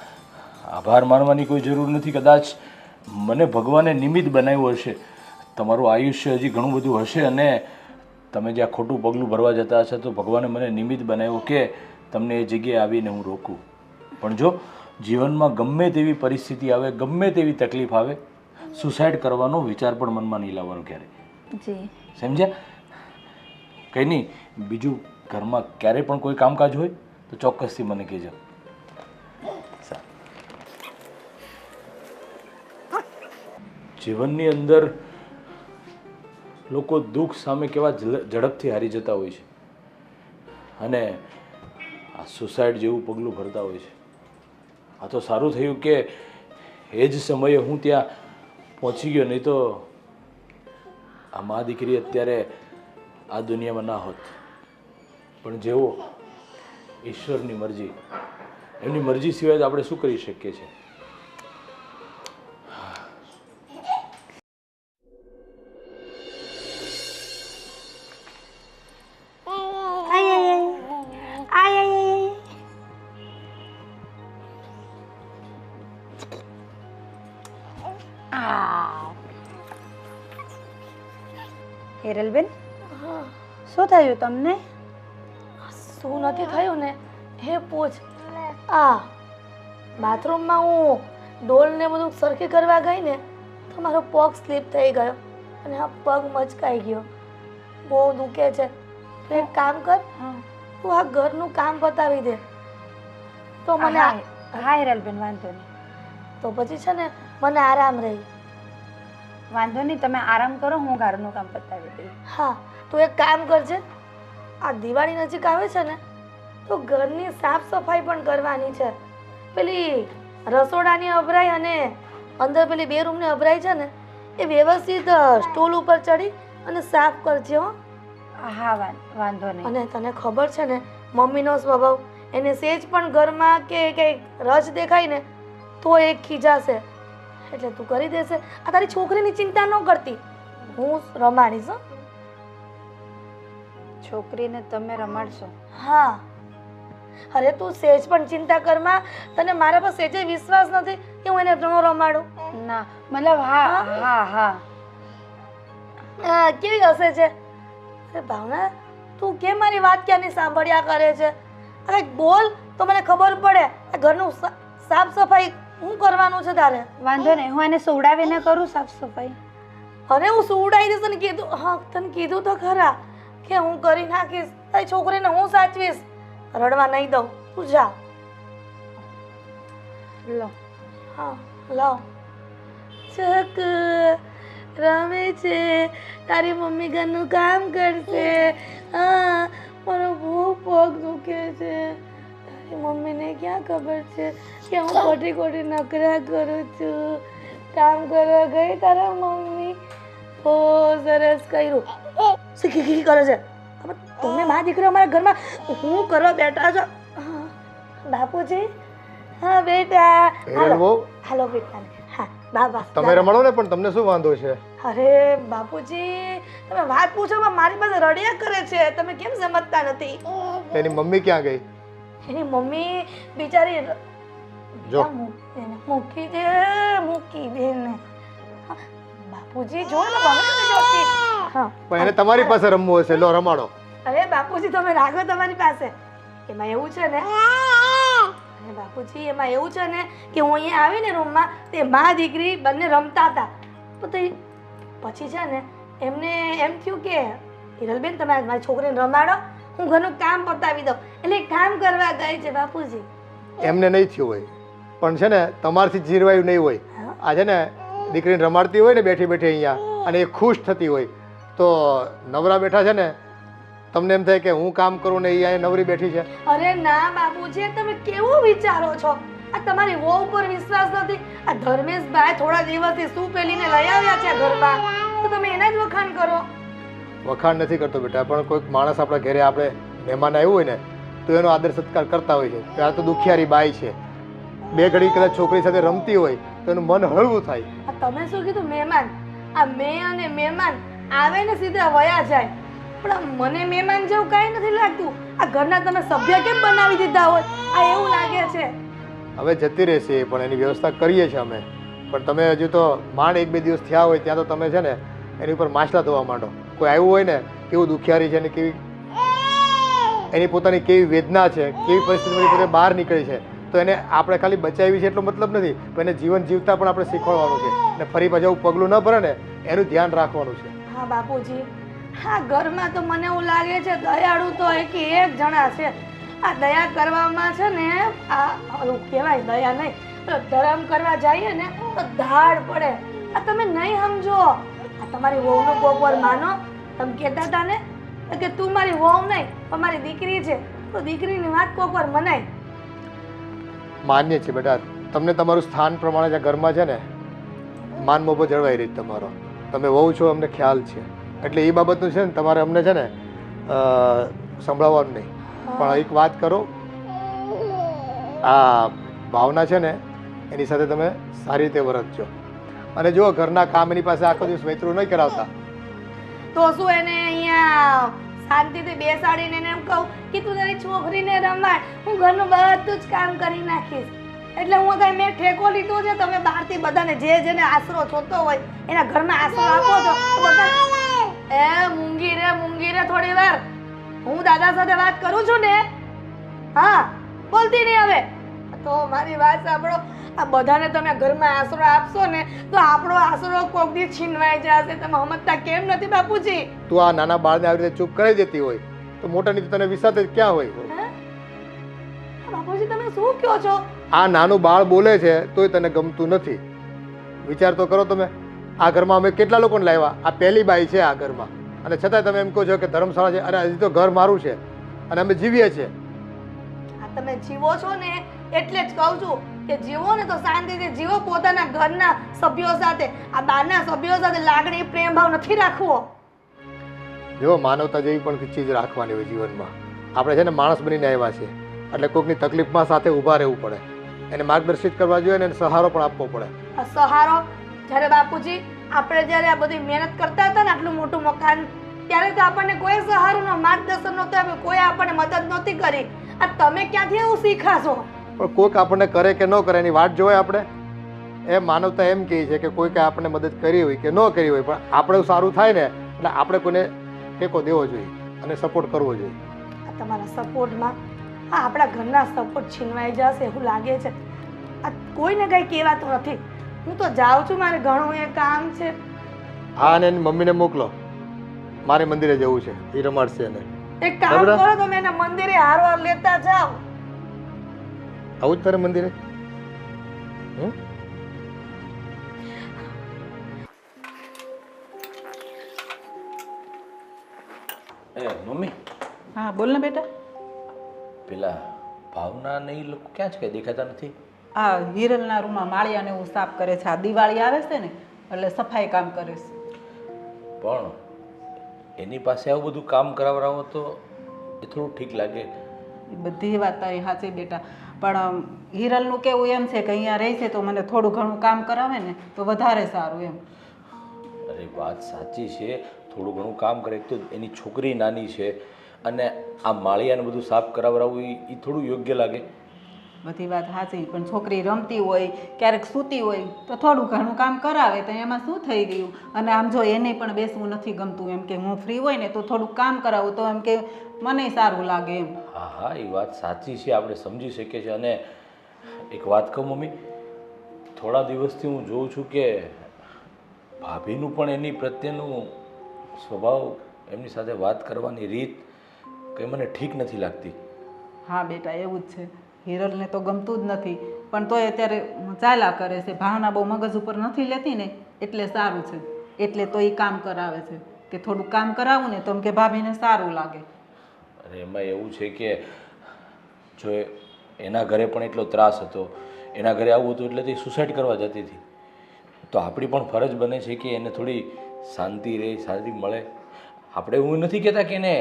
આભાર માનવાની કોઈ જરૂર નથી. કદાચ મને ભગવાને નિમિત્ત બનાવ્યું હશે, તમારું આયુષ્ય હજી ઘણું બધું હશે અને તમે જ્યાં ખોટું પગલું ભરવા જતા હશો તો ભગવાને મને નિમિત્ત બનાવ્યો કે તમને એ જગ્યાએ આવીને હું રોકું. પણ જો જીવનમાં ગમે તેવી પરિસ્થિતિ આવે, ગમે તેવી તકલીફ આવે, સુસાઇડ કરવાનો વિચાર પણ મનમાં નહીં લાવવાનો ક્યારે. જી સમજ્યા? કંઈ નહીં, બીજું ઘરમાં ક્યારેય પણ કોઈ કામકાજ હોય તો ચોક્કસથી મને કહેજો. જીવનની અંદર લોકો દુઃખ સામે કેવા ઝડપથી હારી જતા હોય છે અને આ સુસાઇડ જેવું પગલું ભરતા હોય છે. આ તો સારું થયું કે એ જ સમયે હું ત્યાં પહોંચી ગયો, નહીં તો આ મા દીકરી અત્યારે આ દુનિયામાં ના હોત. પણ જેવો ઈશ્વરની મરજી, એમની મરજી સિવાય તો આપણે શું કરી શકીએ છીએ. હિરલબેન, શું થયું તમને? શું નથી થયું ને હે પૂછ. આ બાથરૂમમાં હું ડોલને બધું સરખી કરવા ગઈ ને તો મારો પગ સ્લીપ થઈ ગયો અને આ પગ મચકાઈ ગયો. બહુ દુખે છે. તો એક કામ કર, તું આ ઘરનું કામ પતાવી દે તો મને હા હિરલબેન, વાંધો નહીં. તો પછી છે ને મને આરામ રહી. વાંધો નહીં, તમે આરામ કરો, હું ઘરનું કામ પતાવી દઈશ. હા, તું એક કામ કરજે. આ દિવાળી નજીક આવે છે ને તો ઘરની સાફ સફાઈ પણ કરવાની છે. પેલી રસોડાની અભરાઈ અને અંદર પેલી બે રૂમની અભરાઈ છે ને એ વ્યવસ્થિત સ્ટૂલ ઉપર ચડી અને સાફ કરજે હો. હા વાંધો નહીં. અને તને ખબર છે ને મમ્મીનો સ્વભાવ, એને સેજ પણ ઘરમાં કે કંઈક રજ દેખાય ને તો એ ખીજાશે. એટલે તું કરી દેશે. આ તારી છોકરીની ચિંતા ન કરતી, હું રમાડીશ હો. છોકરીને તમે રમાડશો? હા. અરે તું સેજ પણ ચિંતા કરમાં. તને મારા પર સેજે વિશ્વાસ નથી કે હું એને ન રમાડું? ના, મતલબ હા હા હા. કેવી હશે છે? અરે ભાવના, તું કેમ મારી વાત ક્યાંની સાંભળ્યા કરે છે? અરે બોલ તો મને ખબર પડે. આ ઘરનું સાફ સફાઈ હું કરવાનું છે તારે. વાંધો નહીં, હું એને સુવડાવીને કરું સાફ સફાઈ. અરે હું સુવડાવી દઈશ. તને કીધું, હા તને કીધું તો ખરા કે હું કરી નાખીશ. તારી છોકરીને હું સાચવીશ. રડવા નહીં દઉં. તું જા. લો. હા લાવ. ચક રમે છે. તારી મમ્મી ઘરનું કામ કરશે. હા, મારો બહુ પગ દુખે છે. તારી મમ્મીને ક્યાં ખબર છે કે હું ખોટી ખોટી નકરા કરું છું. કામ કરવા ગઈ તારા મમ્મી, બહુ સરસ કર્યું. શીખી કરે છે. હવે તમે મા દીકરી અમારા ઘરમાં હું કરવા બેઠા છો? બાપુજી, હા બેટા. હાલો બેટા. હા બાબા. તમે રમાડો ને, પણ તમને શું વાંધો છે? અરે બાપુજી, તમે વાત પૂછો મારી પાસે રડ્યા કરે છે. તમે કેમ સમજતા નથી? એની મમ્મી ક્યાં ગઈ? એની મમ્મી બિચારી જો મૂકી દે ને. બાપુજી જો ને બગડે જોતી. હા પણ એને તમારી પાસે રમવું હશે. લો રમાડો. અરે બાપુજી તમે રાખો તમારી પાસે. એમાં એવું છે ને, અરે બાપુજી એમાં એવું છે ને કે હું અહીંયા આવીને રૂમમાં તે મા દીકરી બંને રમતા હતા. પછી છે ને એમને એમ થયું કે હિરલબેન તમે મારી છોકરીને રમાડો, હું ઘરનું કામ પતાવી દઉં. એટલે કામ કરવા ગઈ છે બાપુજી. એમને નહીં થયું હોય, પણ છે ને તમારથી જીરવાયું નહીં હોય. આ છે ને દીકરીને રમાડતી હોય ને બેઠી બેઠી અહીંયા, અને એ ખુશ થતી હોય તો નવરા બેઠા છે ને તમને એમ થાય કે હું કામ કરું ને એ અહીંયા નવરી બેઠી છે. અરે ના બાપુજી, તમે કેવું વિચારો છો? આ તમારી વહુ ઉપર વિશ્વાસ નથી? આ ધર્મેશભાઈ થોડા દિવસથી શું પેલીને લઈ આવ્યા છે ઘરમાં, તો તમે એના જ વખાણ કરો. વખાણ નથી કરતો બેટા, પણ કોઈક માણસ આપણા ઘરે આપણે મહેમાન આવ્યું હોય ને તો એનો આદર સત્કાર કરતા હોય છે. આ તો દુખિયારી બાઈ છે, બે ઘડી કદાચ છોકરી સાથે રમતી હોય તો એનું મન હળવું થાય. આ તમે શું કીધું? મહેમાન. આ મેં અને મહેમાન આવે ને સીધા વયા જાય. પણ મને મહેમાન જેવું કાંઈ નથી લાગતું. આ ઘરના તમે સભ્ય કેમ બનાવી દીધા હોય આ એવું લાગે છે. હવે જતી રહેશે પણ એની વ્યવસ્થા કરીએ છીએ અમે. પણ તમે હજુ તો માંડ 1-2 દિવસ થયા હોય ત્યાં તો તમે છે ને એની ઉપર માછલા ધોવા માંડો. કોઈ આવ્યું હોય ને કેવું દુખિયારી છે અને કેવી એની પોતાની કેવી વેદના છે, કેવી પરિસ્થિતિમાંથી પોતે બહાર નીકળી છે. તો એને આપણે ખાલી બચાવી છે એટલો મતલબ નથી, પણ એને જીવન જીવતા પણ આપણે શીખવાડવાનું છે. અને ફરી પાછું આવું પગલું ન ભરે ને એનું ધ્યાન રાખવાનું છે. હા બાપુજી, હા ઘરમાં તો મને એવું લાગે છે દયાળુ તો એક જણા છે. આ દયા કરવામાં છે ને આ ઓલું કહેવાય દયા નહીં, તો ધર્મ કરવા જઈએ ને તો ધાડ પડે. આ તમે નહીં સમજો. આ તમારી વહુનું કોકવાર માનો. તમે કહેતા હતા ને કે તું મારી વહુ નહીં પણ મારી દીકરી છે, તો દીકરીની વાત કોકવાર મનાય. માન્ય છે બેટા, તમને તમારું સ્થાન પ્રમાણે જે ઘરમાં છે ને માન મોભો જળવાઈ રહી તમારો. તમે વહુ છો અમને ખ્યાલ છે, એટલે એ બાબતનું છે ને તમારે અમને છે ને સંભળાવવાનું નહીં. પણ એક વાત કરો, આ ભાવના છે ને એની સાથે તમે સારી રીતે વર્તજો. અને જો ઘરના કામ એની પાસે આખો દિવસ વૈતરું નહીં કરાવતા. તો શું એને અહીંયા શાંતિથી બેસાડીને એને એમ કહું કે તું તારી છોકરીને રમાડ, હું ઘરનું બધું જ કામ કરી નાખીશ. એટલે હું કઈ મેં ઠેકો લીધો છે, તમે બહારથી બધાને જે જેને આશરો જોતો હોય એના ઘરમાં આશરો આપો છો. બધા એ મૂંગી રે થોડી વાર. હું દાદા સાથે વાત કરું છું ને. હા, બોલતી નહીં હવે. તો મારી વાત સાંભળો, આ બધાને તમે ઘરમાં આશરો આપશો ને તો આપણો આશરો કોક દી છીનવાઈ જશે. તમે સમજતા કેમ નથી બાપુજી? તું આ નાના બાળને આવી રીતે ચૂપ કરી દેતી હોય તો મોટાની તને વિશ્વાસ જ ક્યાં હોય? બાપુજી તમે શું કહો છો? આ નાનું બાળ બોલે છે તોય તને ગમતું નથી. વિચાર તો કરો તમે. આ ઘરમાં અમે કેટલા લોકોને લાવ્યા, આ પહેલી બાઈ છે આ ઘરમાં, અને છતાંય તમે એમ કહો છો કે ધર્મશાળા છે. અરે હજી તો ઘર મારું છે અને અમે જીવીએ છીએ. આ તમે જીવો છો ને એટલે જ કહું છું કે જીવો ને તો શાંતિથી જીવો, પોતાના ઘરના સભ્યો સાથે. આ બહારના સભ્યો સાથે લાગણી પ્રેમ ભાવ નથી રાખવો. જો માનવતા જેવી પણ ચીજ રાખવાની હોય જીવનમાં. આપણે છે ને માણસ બનીને આવ્યા છે, એટલે કોઈકની તકલીફમાં સાથે ઊભા રહેવું પડે, એને માર્ગદર્શિત કરવા જોઈએ અને એને સહારો પણ આપવો પડે. આ સહારો જ્યારે બાપુજી આપણે જ્યારે આ બધી મહેનત કરતા હતા ને આટલું મોટું મકાન, ત્યારે તો આપણને કોઈ સહારો માર્ગદર્શન નહોતું આપ્યું, કોઈ આપણને મદદ નહોતી કરી. આ તમે ક્યાંથી એવું શીખાશો? પણ કોઈક આપણને કરે કે ન કરે એની વાટ જોવાય આપણે. એ માનવતા એમ કહે છે કે કોઈકે આપણને મદદ કરી હોય કે ન કરી હોય, પણ આપણે સારું થાય ને એટલે આપણે કોઈને ટેકો દેવો જોઈએ અને સપોર્ટ કરવો જોઈએ. આ તમારા સપોર્ટમાં આ આપણા ઘરના સપોર્ટ છીનવાઈ જશે એવું લાગે છે. આ કોઈને કંઈ કહેવાતું નથી. હું તો જાઉં છું, મારે ઘણું એ કામ છે. હા, અને એની મમ્મીને મોકલો, મારે મંદિરે જવું છે, એ રમાડશે એને. એક કામ કરો, તમે એને મંદિરે હારવાર લેતા જાઓ. આવું જ તારે મંદિરે? એ મમ્મી. હા બોલ ને બેટા. પેલા ભાવના ને એ લોકો ક્યાં છે, કઈ દેખાતા નથી? આ હિરલના રૂમમાં માળિયાને એવું સાફ કરે છે. આ દિવાળી આવે છે ને એટલે સફાઈ કામ કરે છે. પણ એની પાસે આવું બધું કામ કરાવરાવો તો એ થોડું ઠીક લાગે. એ બધી વાત તારી સાચી બેટા, પણ હિરલનું કેવું એમ છે કે અહીંયા રહે છે તો મને થોડું ઘણું કામ કરાવે ને તો વધારે સારું એમ. અરે વાત સાચી છે, થોડું ઘણું કામ કરે. તો એની છોકરી નાની છે અને આ માળિયાને બધું સાફ કરાવરાવવું એ થોડું યોગ્ય લાગે. બધી વાત સાચી, પણ છોકરી રમતી હોય ક્યારેક સૂતી હોય તો થોડું ઘણું કામ કરાવે તો એમાં શું થઈ ગયું. અને આમ જો એને પણ બેસવું નથી ગમતું, એમ કે હું ફ્રી હોય ને તો થોડુંક કામ કરાવું તો એમ કે મને સારું લાગે એમ. હા હા, એ વાત સાચી છે, આપણે સમજી શકીએ છીએ. અને એક વાત કહું મમ્મી, થોડા દિવસથી હું જોઉં છું કે ભાભીનું પણ એની પ્રત્યેનું સ્વભાવ, એમની સાથે વાત કરવાની રીત કંઈ મને ઠીક નથી લાગતી. હા બેટા એવું જ છે. હિરલને તો ગમતું જ નથી, પણ તોય અત્યારે ચાલ્યા કરે છે. ભાવના બહુ મગજ ઉપર નથી લેતી ને એટલે સારું છે. એટલે તો એ કામ કરાવે છે કે થોડુંક કામ કરાવું ને તો એમ કે ભાભીને સારું લાગે. અને એમાં એવું છે કે જો એના ઘરે પણ એટલો ત્રાસ હતો, એના ઘરે આવું હતું એટલે તે સુસાઇડ કરવા જતી હતી. તો આપણી પણ ફરજ બને છે કે એને થોડી શાંતિ રહે, શાંતિ મળે. આપણે એવું નથી કહેતા કે એને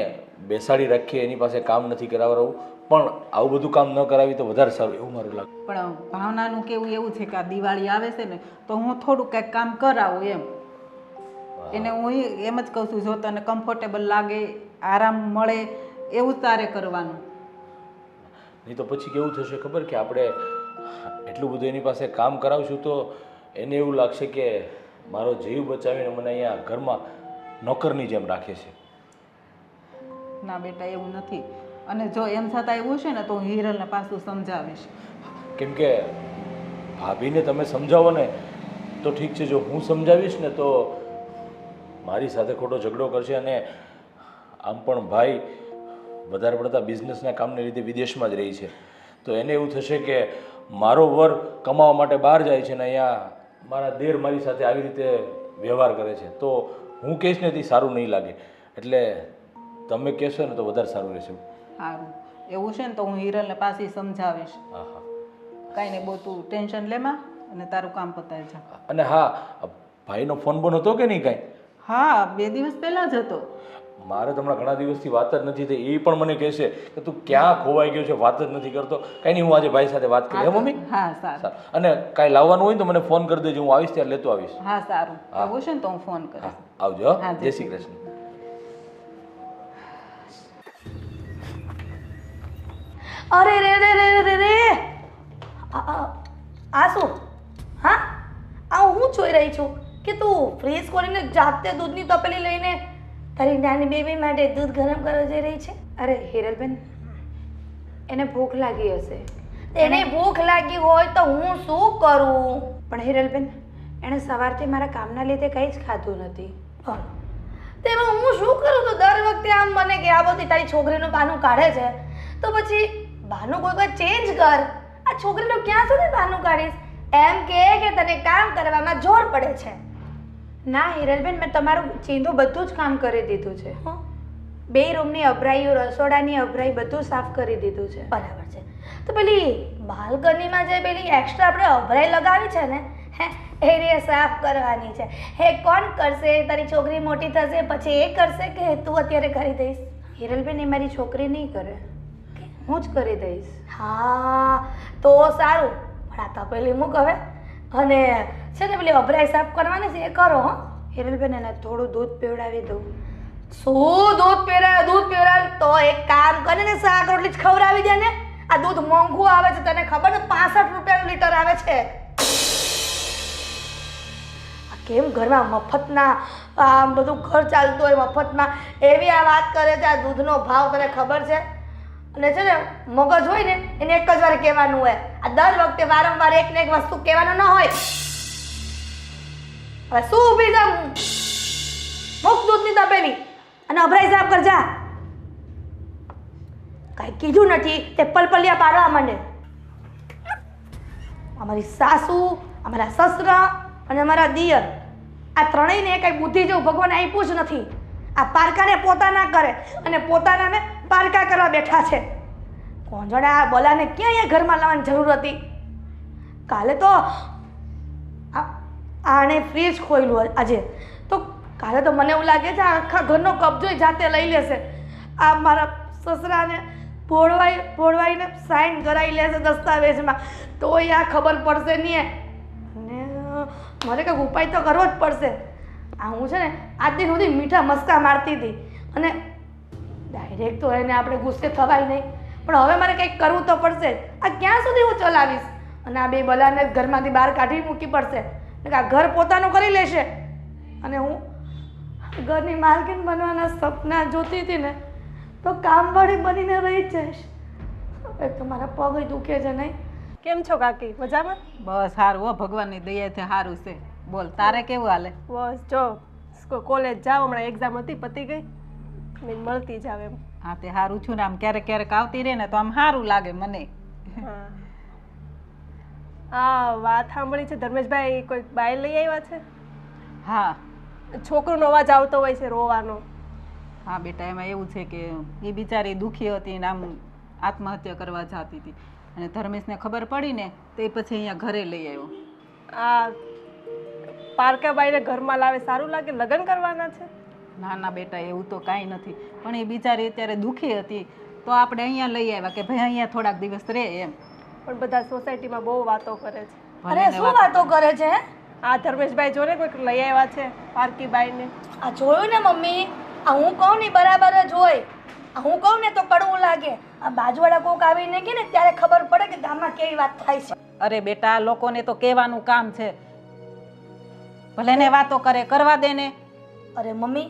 બેસાડી રાખીએ, એની પાસે કામ નથી કરાવડાવવું, પણ આવું બધું કામ ન કરાવી તો વધારે સારું, એવું મારું લાગે. પણ ભાવનાનું કેવું એવું છે કે આ દિવાળી આવે છે ને તો હું થોડુંક કંઈક કામ કરાવું એમ. એને હું એમ જ કહું છું, જો તને કમ્ફર્ટેબલ લાગે, આરામ મળે એવું તારે કરવાનું. નહીં તો પછી કેવું થશે ખબર, કે આપણે એટલું બધું એની પાસે કામ કરાવશું તો એને એવું લાગશે કે મારો જીવ બચાવીને મને અહીંયા ઘરમાં નોકરની જેમ રાખે છે. ના બેટા એવું નથી. અને જો એમ છતાં એવું છે ને તો હું હિરલને પાછું સમજાવીશ. કેમ કે ભાભીને તમે સમજાવો ને તો ઠીક છે, જો હું સમજાવીશ ને તો મારી સાથે ખોટો ઝઘડો કરશે. અને આમ પણ ભાઈ વધારે પડતા બિઝનેસના કામને લીધે વિદેશમાં જ રહી છે, તો એને એવું થશે કે મારો વર કમાવા માટે બહાર જાય છે ને અહીંયા મારા દેર મારી સાથે આવી રીતે વ્યવહાર કરે છે, તો હું કહીશ ને તે સારું નહીં લાગે. એટલે તમે કહેશો ને તો વધારે સારું રહેશે. સારું, એવું છે ને તો હું હિરલને પાછી સમજાવીશ. હા હા. કાંઈ નહીં, બહુ તું ટેન્શન લેમાં અને તારું કામ પતાવી જા. અને હા, ભાઈનો ફોન બોન હતો કે નહીં કાંઈ? હા, 2 દિવસ પહેલાં જ હતો. મારે તો હમણાં ઘણા દિવસથી વાત જ નથી થઈ. એ પણ મને કહેશે કે તું ક્યાં ખોવાઈ ગયો છે, વાત જ નથી કરતો. કાંઈ નહીં, હું આજે ભાઈ સાથે વાત કરી. હે મમ્મી? હા સારું. અને કાંઈ લાવવાનું હોય ને તો મને ફોન કરી દેજો, હું આવીશ ત્યારે લેતો આવીશ. હા સારું, એવું છે ને તો હું ફોન કરીશ. આવજો. હા, જય શ્રી કૃષ્ણ. અરે રે રે રે રે રે આ શું? હા, આ હું જોઈ રહી છું કે તું ફ્રીઝ કરીને જાતે દૂધની તપેલી લઈને તારી નાની બેબી માટે દૂધ ગરમ કરવા જઈ રહી છે. અરે હિરલબેન, એને ભૂખ લાગી હશે. એને ભૂખ લાગી હોય તો હું શું કરું? પણ હિરલબેન, એણે સવારથી મારા કામના લીધે કંઈ જ ખાધું નથી. તેમાં હું શું કરું? તો દર વખતે આમ મને કે આ બધી તારી છોકરીનું બહાનું કાઢે છે, તો પછી બહાનું કોઈ કોઈ ચેન્જ કર. આ છોકરીનું ક્યાં સુધી બહાનું કાઢીશ? એમ કે તને કામ કરવામાં જોર પડે છે. ના હિરલબેન, મેં તમારું ચીંધું બધું જ કામ કરી દીધું છે. 2 રૂમની અભરાઈઓ, રસોડાની અભરાઈ બધું સાફ કરી દીધું છે. બરાબર છે. તો પેલી બાલ્કનીમાં જે પેલી એક્સ્ટ્રા આપણે અભરાઈ લગાવી છે ને, એ રે સાફ કરવાની છે. હે કોણ કરશે? તારી છોકરી મોટી થશે પછી એ કરશે કે તું અત્યારે કરી દઈશ? હિરલબેન, એ મારી છોકરી નહીં કરે, હું જ કરી દઈશ. હા તો સારું, પણ આ તપેલી મૂક હવે. અને છે ને પેલી અભરાઈ સાફ કરવાની છે એ કરો. હો હિરલબેન, એને થોડું દૂધ પીવડાવી દઉં. શું દૂધ પીવડાવે? તો એક કામ કરે ને, શાક રોટલી જ ખવડાવી દે ને. આ દૂધ મોંઘું આવે છે, તને ખબર છે? 65 રૂપિયાનું લીટર આવે છે. આ કેમ ઘરમાં મફતના આમ બધું ઘર ચાલતું હોય મફતમાં એવી આ વાત કરે છે? આ દૂધનો ભાવ તને ખબર છે? અને છે ને મગજ હોય ને એને એક જ વાર કહેવાનું હોય. આ દર વખતે વારંવાર એક ને એક વસ્તુ કહેવાનું ન હોય. હવે શું ઊભી છે? મૂક દૂધની તપેલી અને અભરાઈ સાફ કર જા. કાંઈ કીધું નથી તે પલપલિયા પાડવા માંડે. અમારી સાસુ, અમારા સસરા અને અમારા દિયર, આ ત્રણેયને કાંઈ બુદ્ધિ જેવું ભગવાન આપ્યું જ નથી. આ પારકાને પોતાના કરે અને પોતાનાને પારકા કરવા બેઠા છે. કોણ જાણે આ બલાને ક્યાં અહીંયા ઘરમાં લાવવાની જરૂર હતી? કાલે તો આણે ફ્રીજ ખોલ્યું આજે, તો કાલે તો મને એવું લાગે છે આખા ઘરનો કબજો જાતે લઈ લેશે. આ મારા સસરાને ભોળવાઈને સાઈન કરાવી લેશે દસ્તાવેજમાં, તોય આ ખબર પડશે નહીં. અને મારે કંઈક ઉપાય તો કરવો જ પડશે. આ હું છે ને આજ દિન સુધી મીઠા મસ્કા મારતી હતી અને ડાયરેક્ટ તો એને આપણે ગુસ્સે થવાય નહીં, પણ હવે મારે કંઈક કરવું તો પડશે. આ ક્યાં સુધી હું ચલાવીશ? અને આ 2 બલાને ઘરમાંથી બહાર કાઢી મૂકી પડશે. આ ઘર પોતાનું કરી લેશે અને હું ઘરની માલકીન બનવાના સપના જોતી હતી ને, તો કામવાળી બનીને રહી જઈશ. હવે તો મારા પગ દુખે છે. નહીં કેમ છો કાકી? મજામાં? બસ સારું હો, ભગવાનની દયાથી સારું છે. બોલ, તારે કેવું હાલે? બસ જો કોલેજ જાવ, હમણાં એક્ઝામ હતી, પતી ગઈ, મેં મળતી જાવ એમ. હા તે સારું છું ને, આમ ક્યારેક ક્યારેક આવતી રહે ને તો આમ સારું લાગે મને. હા, વાત સાંભળી છે ધર્મેશભાઈ કોઈ બાઈ લઈ આવ્યા છે? હા છોકરોનો અવાજ આવતો હોય છે રોવાનો. હા બેટા, એમાં એવું છે કે એ બિચારી દુઃખી હતી ને આમ આત્મહત્યા કરવા જતી હતી, અને ધર્મેશને ખબર પડી ને તો એ પછી અહીંયા ઘરે લઈ આવ્યો. આ પારકાબાઈને ઘરમાં લાવે સારું લાગે? લગ્ન કરવાના છે? ના ના બેટા, એવું તો કાંઈ નથી, પણ એ બિચારી અત્યારે દુઃખી હતી તો આપણે અહીંયા લઈ આવ્યા કે ભાઈ અહીંયા થોડાક દિવસ રહે એમ. પણ બધા સોસાયટીમાં બહુ વાતો કરે છે. અરે શું વાતો કરે છે? આ ધર્મેશભાઈ જોને કોઈક લઈ આવ્યા છે પારકીબાઈને. આ જોયું ને મમ્મી, આ હું કહું ને બરાબર જ હોય. આ હું કહું ને તો કડવું લાગે. આ બાજુવાળા કોક આવીને કે ને ત્યારે ખબર પડે કે ગામમાં કેવી વાત થાય છે. અરે બેટા, લોકોને તો કહેવાનું કામ છે, ભલે ને વાતો કરે, કરવા દે ને. અરે મમ્મી,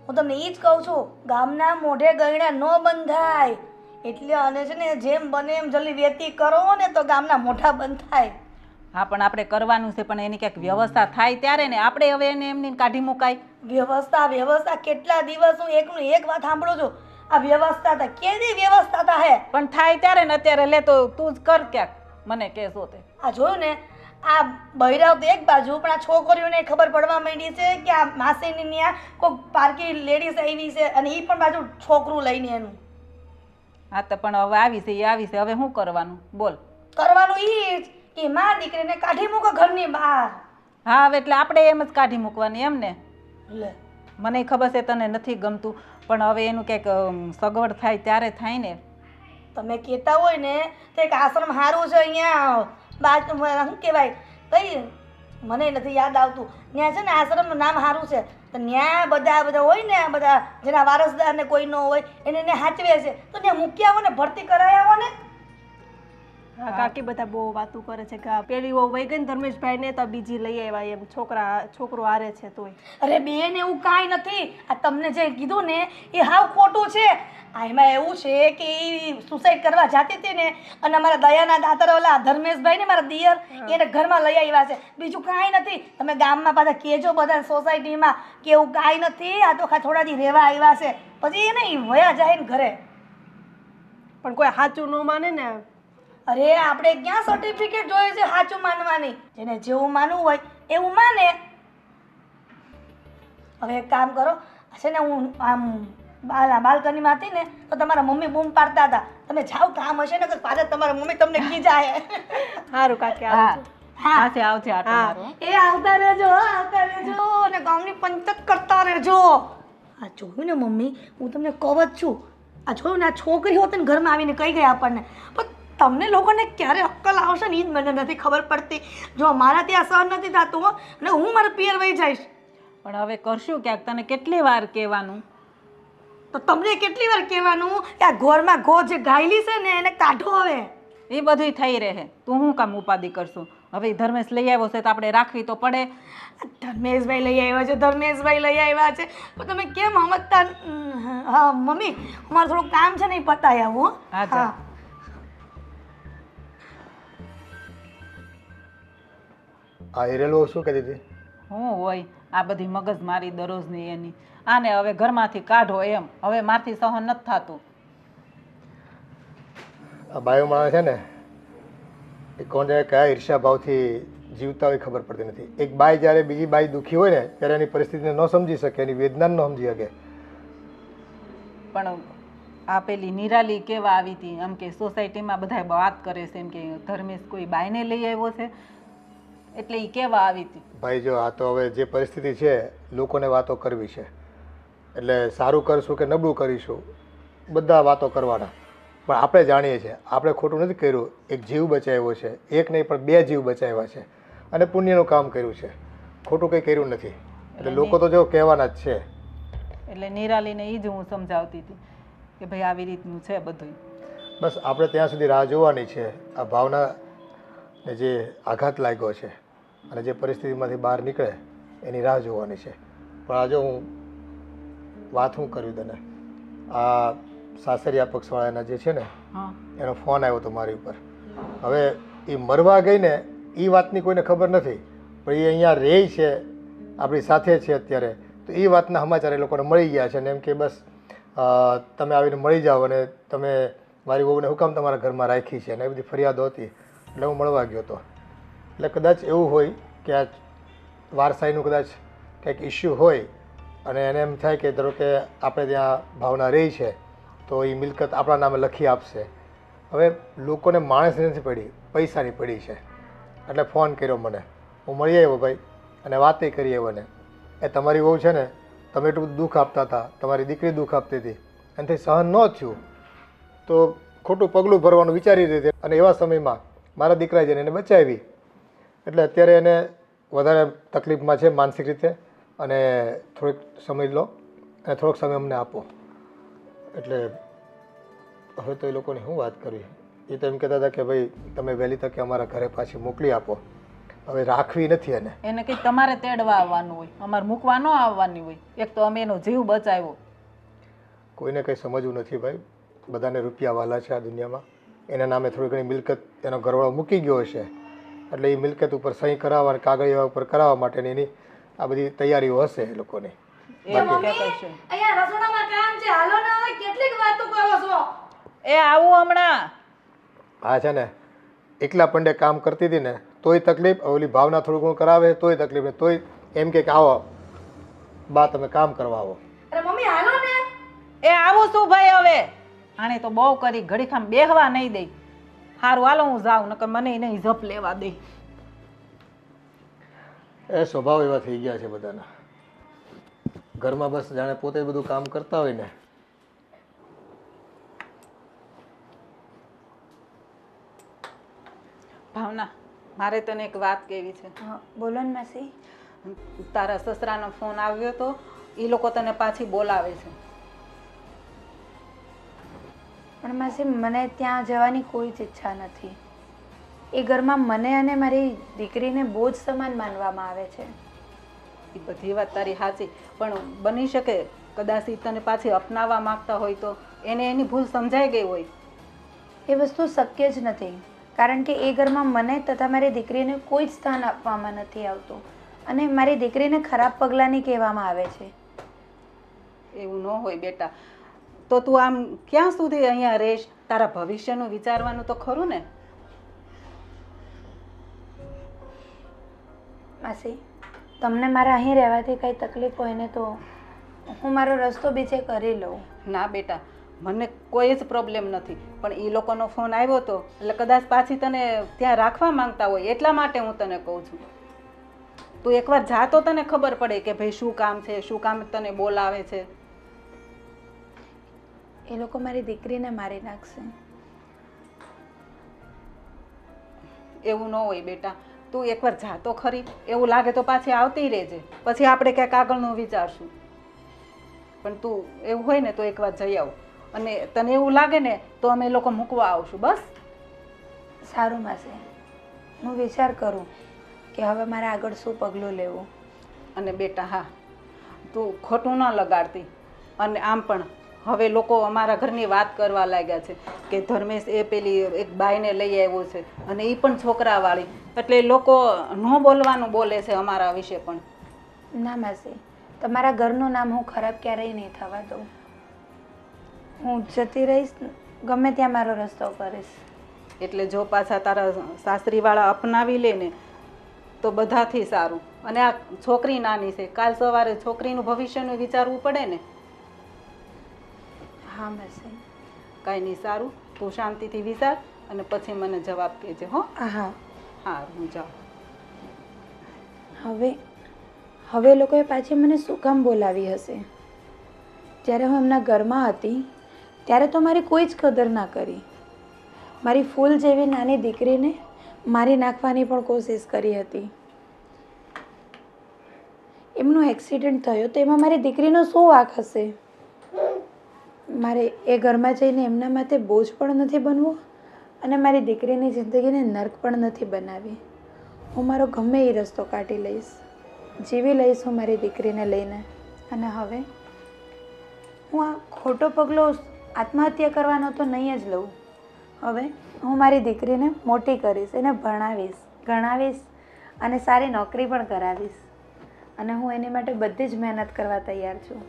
હું તમને એ જ કહું છું, ગામના મોઢે ગયણા ન બંધાય. એટલે અને છે ને જેમ બને એમ જલ્દી વેતી કરો ને તો ગામના મોઢા બંધ થાય. હા પણ આપણે કરવાનું છે, પણ એની ક્યાંક વ્યવસ્થા થાય ત્યારે ને આપણે હવે એને એમની કાઢી મુકાય. વ્યવસ્થા કેટલા દિવસ હું એકનું એક વાત સાંભળું છું. આ વ્યવસ્થા થાય કેદી વ્યવસ્થા થાય? પણ થાય ત્યારે ને અત્યારે લે તો તું જ કર ક્યાંક, મને કહેશો તે. આ જોયું ને, આ બૈરાવ તો એક બાજુ, પણ આ છોકરીઓને ખબર પડવા માંડી છે કે આ માસીની ત્યાં કોઈ પારકી લેડીઝ આવી છે અને એ પણ બાજુ છોકરું લઈને એનું. હા તો પણ હવે આવી છે, હવે શું કરવાનું બોલ? કરવાનું ઈ જ કે માં દીકરીને કાઢી મૂકો ઘરની બહાર. હા હવે એટલે આપણે એમ જ કાઢી મૂકવાની એમ ને? લે મને ખબર છે તને નથી ગમતું, પણ હવે એનું કંઈક સગવડ થાય ત્યારે થાય ને. તમે કહેતા હોય ને તો એક આશ્રમ સારું છે અહીંયા બાજુ, શું કહેવાય કઈ મને નથી યાદ આવતું, ત્યાં છે ને આશ્રમનું નામ સારું છે. તો ત્યાં બધા હોય ને, આ બધા જેના વારસદાર ને કોઈ ન હોય એને સાચવે છે, તો ત્યાં મૂકી આવો ને, ભરતી કરાવી આવો ને. હા કાકી બધા બહુ વાતું કરે છે કે પેલી વહુ વહી ગઈ ને ધર્મેશભાઈ ને તો બીજી લઈ આવ્યા એમ, છોકરો હારે છે તોય. અરે બેન એવું કાંઈ નથી. આ તમને જે કીધું ને એ હાવ ખોટું છે. આ એમાં એવું છે કે એ સુસાઇડ કરવા જતી હતી ને, અને અમારા દયાના દાતર ઓલા ધર્મેશભાઈ ને મારા દિયર એને ઘરમાં લઈ આવ્યા છે, બીજું કાંઈ નથી. તમે ગામમાં પાછા કહેજો બધા સોસાયટીમાં કે એવું કાંઈ નથી, આ તો થોડા દી રહેવા આવ્યા છે, પછી એ નહીં વયા જાય ને ઘરે. પણ કોઈ સાચું ન માને ને. અરે આપણે ક્યાં સર્ટિફિકેટ જોઈએ છે સાચું માનવાની? જેને જેવું માનવું હોય એવું માને. હવે એક કામ કરો, છે ને હું આમ બાલ્કનીમાં હતી ને તો તમારા મમ્મી બૂમ પાડતા હતા, તમે જાઓ કામ હશે ને તો પાછા તમારા મમ્મી તમને ખીજાય. સારું કાકી હા આવજો. આવશે આટો મારો. એ આવતા રહેજો અને ગામની પંચક કરતા રહેજો. આ જોયું ને મમ્મી, હું તમને કહું જ છું, આ જોયું ને આ છોકરી હોત ને ઘરમાં આવીને કહી ગઈ આપણને, પણ તમને લોકોને ક્યારે અક્કલ આવશે ને એ જ મને નથી ખબર પડતી. જો મારા ત્યાં સહન નથી થતું અને હું મારા પિયર વહી જઈશ. પણ હવે કરશું ક્યાંક, તને કેટલી વાર કહેવાનું? તો તમને કેટલી વાર કહેવાનું કે આ ઘરમાં ગો જે ગાયલી છે ને એને કાઢો. હવે એ બધું થઈ રહે, તું શું કામ ઉપાધિ કરશું? હવે ધર્મેશ લઈ આવ્યો છે તો આપણે રાખવી તો પડે. ધર્મેશભાઈ લઈ આવ્યા છે, ધર્મેશભાઈ લઈ આવ્યા છે, પણ તમે કેમ સમજતા? હા મમ્મી, અમારે થોડું કામ છે ને એ પતાવી આવું. હા જા. આ હિરેલો શું કહેતી હતી? હું હોય આ બધી મગજ મારી દરરોજની એની, આને હવે ઘરમાંથી કાઢો એમ, હવે મારથી સહન નથી થતું. આ બાયો માણસ છે ને એ કોને કયા ઈર્ષ્યા ભાવથી જીવતા હોય ખબર પડતી નથી. એક બાઈ જ્યારે બીજી બાઈ દુઃખી હોય ને ત્યારે એની પરિસ્થિતિને ન સમજી શકે, એની વેદનાને ન સમજી શકે. પણ આ પેલી નિરાલી કેવા આવી હતી, એમ કે સોસાયટીમાં બધા વાત કરે છે એમ કે ધર્મેશ કોઈ બાઈને લઈ આવ્યો છે, એટલે એ કેવા આવી હતી. ભાઈ જો આ તો હવે જે પરિસ્થિતિ છે લોકોને વાતો કરવી છે, એટલે સારું કરશું કે નબળું કરીશું બધા વાતો કરવાના, પણ આપણે જાણીએ છીએ આપણે ખોટું નથી કર્યું. એક જીવ બચાવ્યો છે, એક નહીં પણ 2 જીવ બચાવ્યા છે અને પુણ્યનું કામ કર્યું છે, ખોટું કંઈ કર્યું નથી. એટલે લોકો તો જો કહેવાના જ છે. એટલે નિરાલીને એ જ હું સમજાવતી હતી કે ભાઈ આવી રીતનું છે બધું. બસ આપણે ત્યાં સુધી રાહ જોવાની છે. આ ભાવનાને જે આઘાત લાગ્યો છે અને જે પરિસ્થિતિમાંથી બહાર નીકળે એની રાહ જોવાની છે. પણ આ જો હું વાત શું કર્યું તને, આ સાસરિયા પક્ષવાળાના જે છે ને એનો ફોન આવ્યો હતો મારી ઉપર. હવે એ મરવા ગઈ ને એ વાતની કોઈને ખબર નથી, પણ એ અહીંયા રહે છે, આપણી સાથે છે અત્યારે, તો એ વાતના સમાચાર એ લોકોને મળી ગયા છે ને એમ કે બસ તમે આવીને મળી જાઓ અને તમે મારી વહુને હુકામ તમારા ઘરમાં રાખી છે અને એ બધી ફરિયાદો હતી, એટલે હું મળવા ગયો હતો. એટલે કદાચ એવું હોય કે આ વારસાઈનું કદાચ કંઈક ઇસ્યુ હોય અને એને એમ થાય કે ધારો કે આપણે ત્યાં ભાવના રહી છે તો એ મિલકત આપણા નામે લખી આપશે. હવે લોકોને માણસની નથી પડી, પૈસાની પડી છે. એટલે ફોન કર્યો મને, હું મળી આવ્યો ભાઈ અને વાતે કરી આવ્યો ને એ તમારી વહુ છે ને તમે એટલું બધું દુઃખ આપતા હતા, તમારી દીકરી દુઃખ આપતી હતી, એનાથી સહન ન થયું તો ખોટું પગલું ભરવાનું વિચારી રહી હતી અને એવા સમયમાં મારા દીકરાએ જઈને એને બચાવી. એટલે અત્યારે એને વધારે તકલીફમાં છે માનસિક રીતે અને થોડોક સમય લો અને થોડોક સમય અમને આપો. એટલે હવે તો એ લોકોની શું વાત કરવી, એ તો એમ કહેતા હતા કે ભાઈ તમે વહેલી તકે અમારા ઘરે પાછી મોકલી આપો. હવે રાખવી નથી એને. એને કંઈક તમારે તેડવા આવવાનું હોય, અમારે મૂકવા ન આવવાની હોય. એક તો અમે એનો જીવ બચાવ્યો. કોઈને કંઈ સમજવું નથી ભાઈ. બધાને રૂપિયા વાલા છે આ દુનિયામાં. એના નામે થોડી ઘણી મિલકત એનો ઘરવાળો મૂકી ગયો હશે, એટલે એ મિલકત ઉપર સહી કરાવવા અને કાગળિયા ઉપર કરાવવા માટેની એની આ બધી તૈયારીઓ હશે એ લોકોની. અહીંયા રસોડામાં કામ છે, હાલો ને હવે કેટલીક વાતો કરો છો. એ આવું હમણાં. હા છે ને, એકલા પંડે કામ કરતી હતી ને તોય તકલીફ, ઓલી ભાવના થોડું ઘણું કરાવે તોય તકલીફ ને તોય એમ કે આવો બા તમે કામ કરવા આવો. અરે મમ્મી હાલો ને. એ આવું શું ભાઈ હવે? આણે તો બહુ કરી, ઘડીખામ બેહવા નહીં દે. સારું હાલો હું જાઉં, નકર મને નહીં જપ લેવા દે. એ સ્વભાવ એવા થઈ ગયા છે બધાના. ઘરમાં બસ જાણે પોતે બધું કામ કરતા હોય ને. ભાવના, મારે તને એક વાત કહેવી છે. બોલો ને માસી. તારા સસરાનો ફોન આવ્યો તો, એ લોકો તને પાછી બોલાવે છે. પણ માસી મને ત્યાં જવાની કોઈ જ ઈચ્છા નથી. એ ઘરમાં મને અને મારી દીકરીને બોજ સમાન માનવામાં આવે છે. એ બધી વાત તારી સાચી, પણ બની શકે કદાચ ઈ તને પાછી અપનાવવા માંગતા હોય તો એને એની ભૂલ સમજાઈ ગઈ હોય. એ વસ્તુ શક્ય જ નથી, કારણ કે એ ઘરમાં મને તથા મારી દીકરીને કોઈ જ સ્થાન આપવામાં નથી આવતું અને મારી દીકરીને ખરાબ પગલાંની કહેવામાં આવે છે. એવું ન હોય બેટા. તો તું આમ ક્યાં સુધી અહીંયા રહીશ? તારા ભવિષ્યનું વિચારવાનું તો ખરું ને. માસી, તમને મારા અહીં રહેવાથી કંઈ તકલીફ હોય ને તો હું મારો રસ્તો બીજે કરી લઉં. ના બેટા, મને કોઈ જ પ્રોબ્લેમ નથી, પણ એ લોકોનો ફોન આવ્યો હતો એટલે કદાચ પાછી તને ત્યાં રાખવા માંગતા હોય એટલા માટે હું તને કહું છું. તું એકવાર જા તો તને ખબર પડે કે ભાઈ શું કામ છે, શું કામ તને બોલાવે છે. એ લોકો મારી દીકરીને મારી નાખશે. એવું ન હોય બેટા, તું એકવાર જા તો ખરી. એવું લાગે તો પાછી આવતી રહેજે, પછી આપણે ક્યાંક આગળનું વિચારશું. પણ તું એવું હોય ને તો એકવાર જઈ આવ, અને તને એવું લાગે ને તો અમે લોકો મૂકવા આવશું. બસ સારું માસી, હું વિચાર કરું કે હવે મારે આગળ શું પગલું લેવું. અને બેટા હા, તું ખોટું ન લગાડતી. અને આમ પણ હવે લોકો અમારા ઘરની વાત કરવા લાગ્યા છે કે ધર્મેશ એ પેલી એક બાઈને લઈ આવ્યો છે, અને એ પણ છોકરાવાળી, એટલે લોકો ન બોલવાનું બોલે છે અમારા વિશે પણ. ના માસી, તમારા ઘરનું નામ હું ખરાબ ક્યારેય નહીં થવા દઉં. હું જતી રહીશ, ગમે ત્યાં મારો રસ્તો કરીશ. એટલે જો પાછા તારા સાસરીવાળા અપનાવી લે ને તો બધાથી સારું. અને આ છોકરી નાની છે, કાલ સવારે છોકરીનું ભવિષ્યનું વિચારવું પડે ને. હા માસી. કાંઈ નહીં, સારું. તું શાંતિથી વિચાર અને પછી મને જવાબ કહેજે. હો હા હા, હું જાઉં. હવે લોકોએ પાછી મને શું કામ બોલાવી હશે? જ્યારે હું એમના ઘરમાં હતી ત્યારે તો મારી કોઈ જ કદર ના કરી. મારી ફૂલ જેવી નાની દીકરીને મારી નાખવાની પણ કોશિશ કરી હતી. એમનો એક્સિડન્ટ થયો તો એમાં મારી દીકરીનો શું વાંક હશે? મારે એ ઘરમાં જઈને એમના માટે બોજ પણ નથી બનવું અને મારી દીકરીની જિંદગીને નર્ક પણ નથી બનાવી. હું મારો ગમે એ રસ્તો કાઢી લઈશ, જીવી લઈશ હું મારી દીકરીને લઈને. અને હવે હું આ ખોટો પગલો આત્મહત્યા કરવાનો તો નહીં જ લઉં. હવે હું મારી દીકરીને મોટી કરીશ, એને ભણાવીશ, ગણાવીશ અને સારી નોકરી પણ કરાવીશ. અને હું એની માટે બધી જ મહેનત કરવા તૈયાર છું.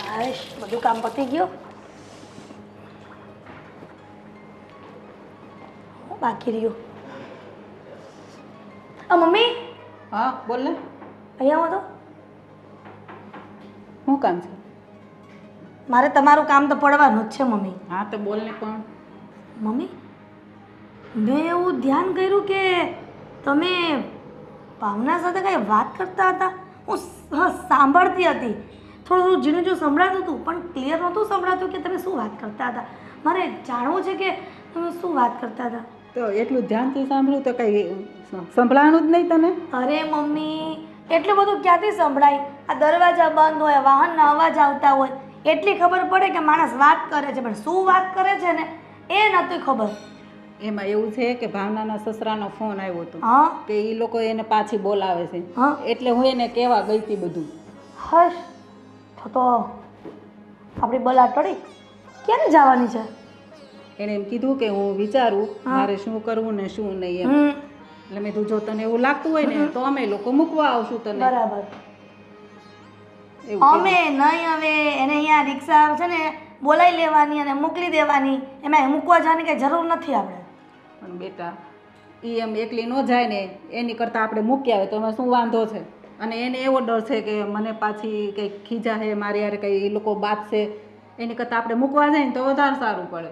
હાશ, બધું કામ પતી ગયું. બાકી રહ્યું. મમ્મી હા બોલ ને. અહીંયા આવો તો. શું કામ છે? મારે તમારું કામ તો પડવાનું જ છે મમ્મી. હા તો બોલ ને. પણ મમ્મી, મેં એવું ધ્યાન કર્યું કે તમે ભાવના સાથે કંઈ વાત કરતા હતા. હું સાંભળતી હતી, થોડું ઝીણું જો સંભળાતું હતું, પણ ક્લિયર નહોતું સંભળાતું કે તમે શું વાત કરતા હતા. મારે જાણવું છે કે તમે શું વાત કરતા હતા. તો એટલું ધ્યાનથી સાંભળ્યું તો કંઈ સંભળાણું જ નહીં તને? અરે મમ્મી, એટલું બધું ક્યાંથી સંભળાય? આ દરવાજા બંધ હોય, વાહનના અવાજ આવતા હોય, એટલી ખબર પડે કે માણસ વાત કરે છે, પણ શું વાત કરે છે ને એ નહોતી ખબર. એમાં એવું છે કે ભાવનાના સસરાનો ફોન આવ્યો હતો હા કે એ લોકો એને પાછી બોલાવે છે હા એટલે હું એને કહેવા ગઈ હતી બધું. હશ તો આપણી બલા ટળી ક્યારે જવાની છે? એણે એમ કીધું કે હું વિચારું મારે શું કરવું ને શું નહીં એમ. એટલે મેં કીધું જો તને એવું લાગતું હોય ને તો અમે લોકો મૂકવા આવશું તને. બરાબર. એવું અમે નહીં હવે એને અહીંયા રિક્ષા છે ને બોલાવી લેવાની અને મોકલી દેવાની, એમાં મૂકવા જવાની કંઈ જરૂર નથી આપણે. પણ બેટા એ એમ એકલી ન જાય ને એની કરતાં આપણે મૂકી આવે તો એમાં શું વાંધો છે? અને એને એવો ડર છે કે મને પાછી કંઈક ખીજા છે મારી યારે કંઈ એ લોકો બાતશે, એની કરતાં આપણે મૂકવા જાય ને તો વધારે સારું પડે.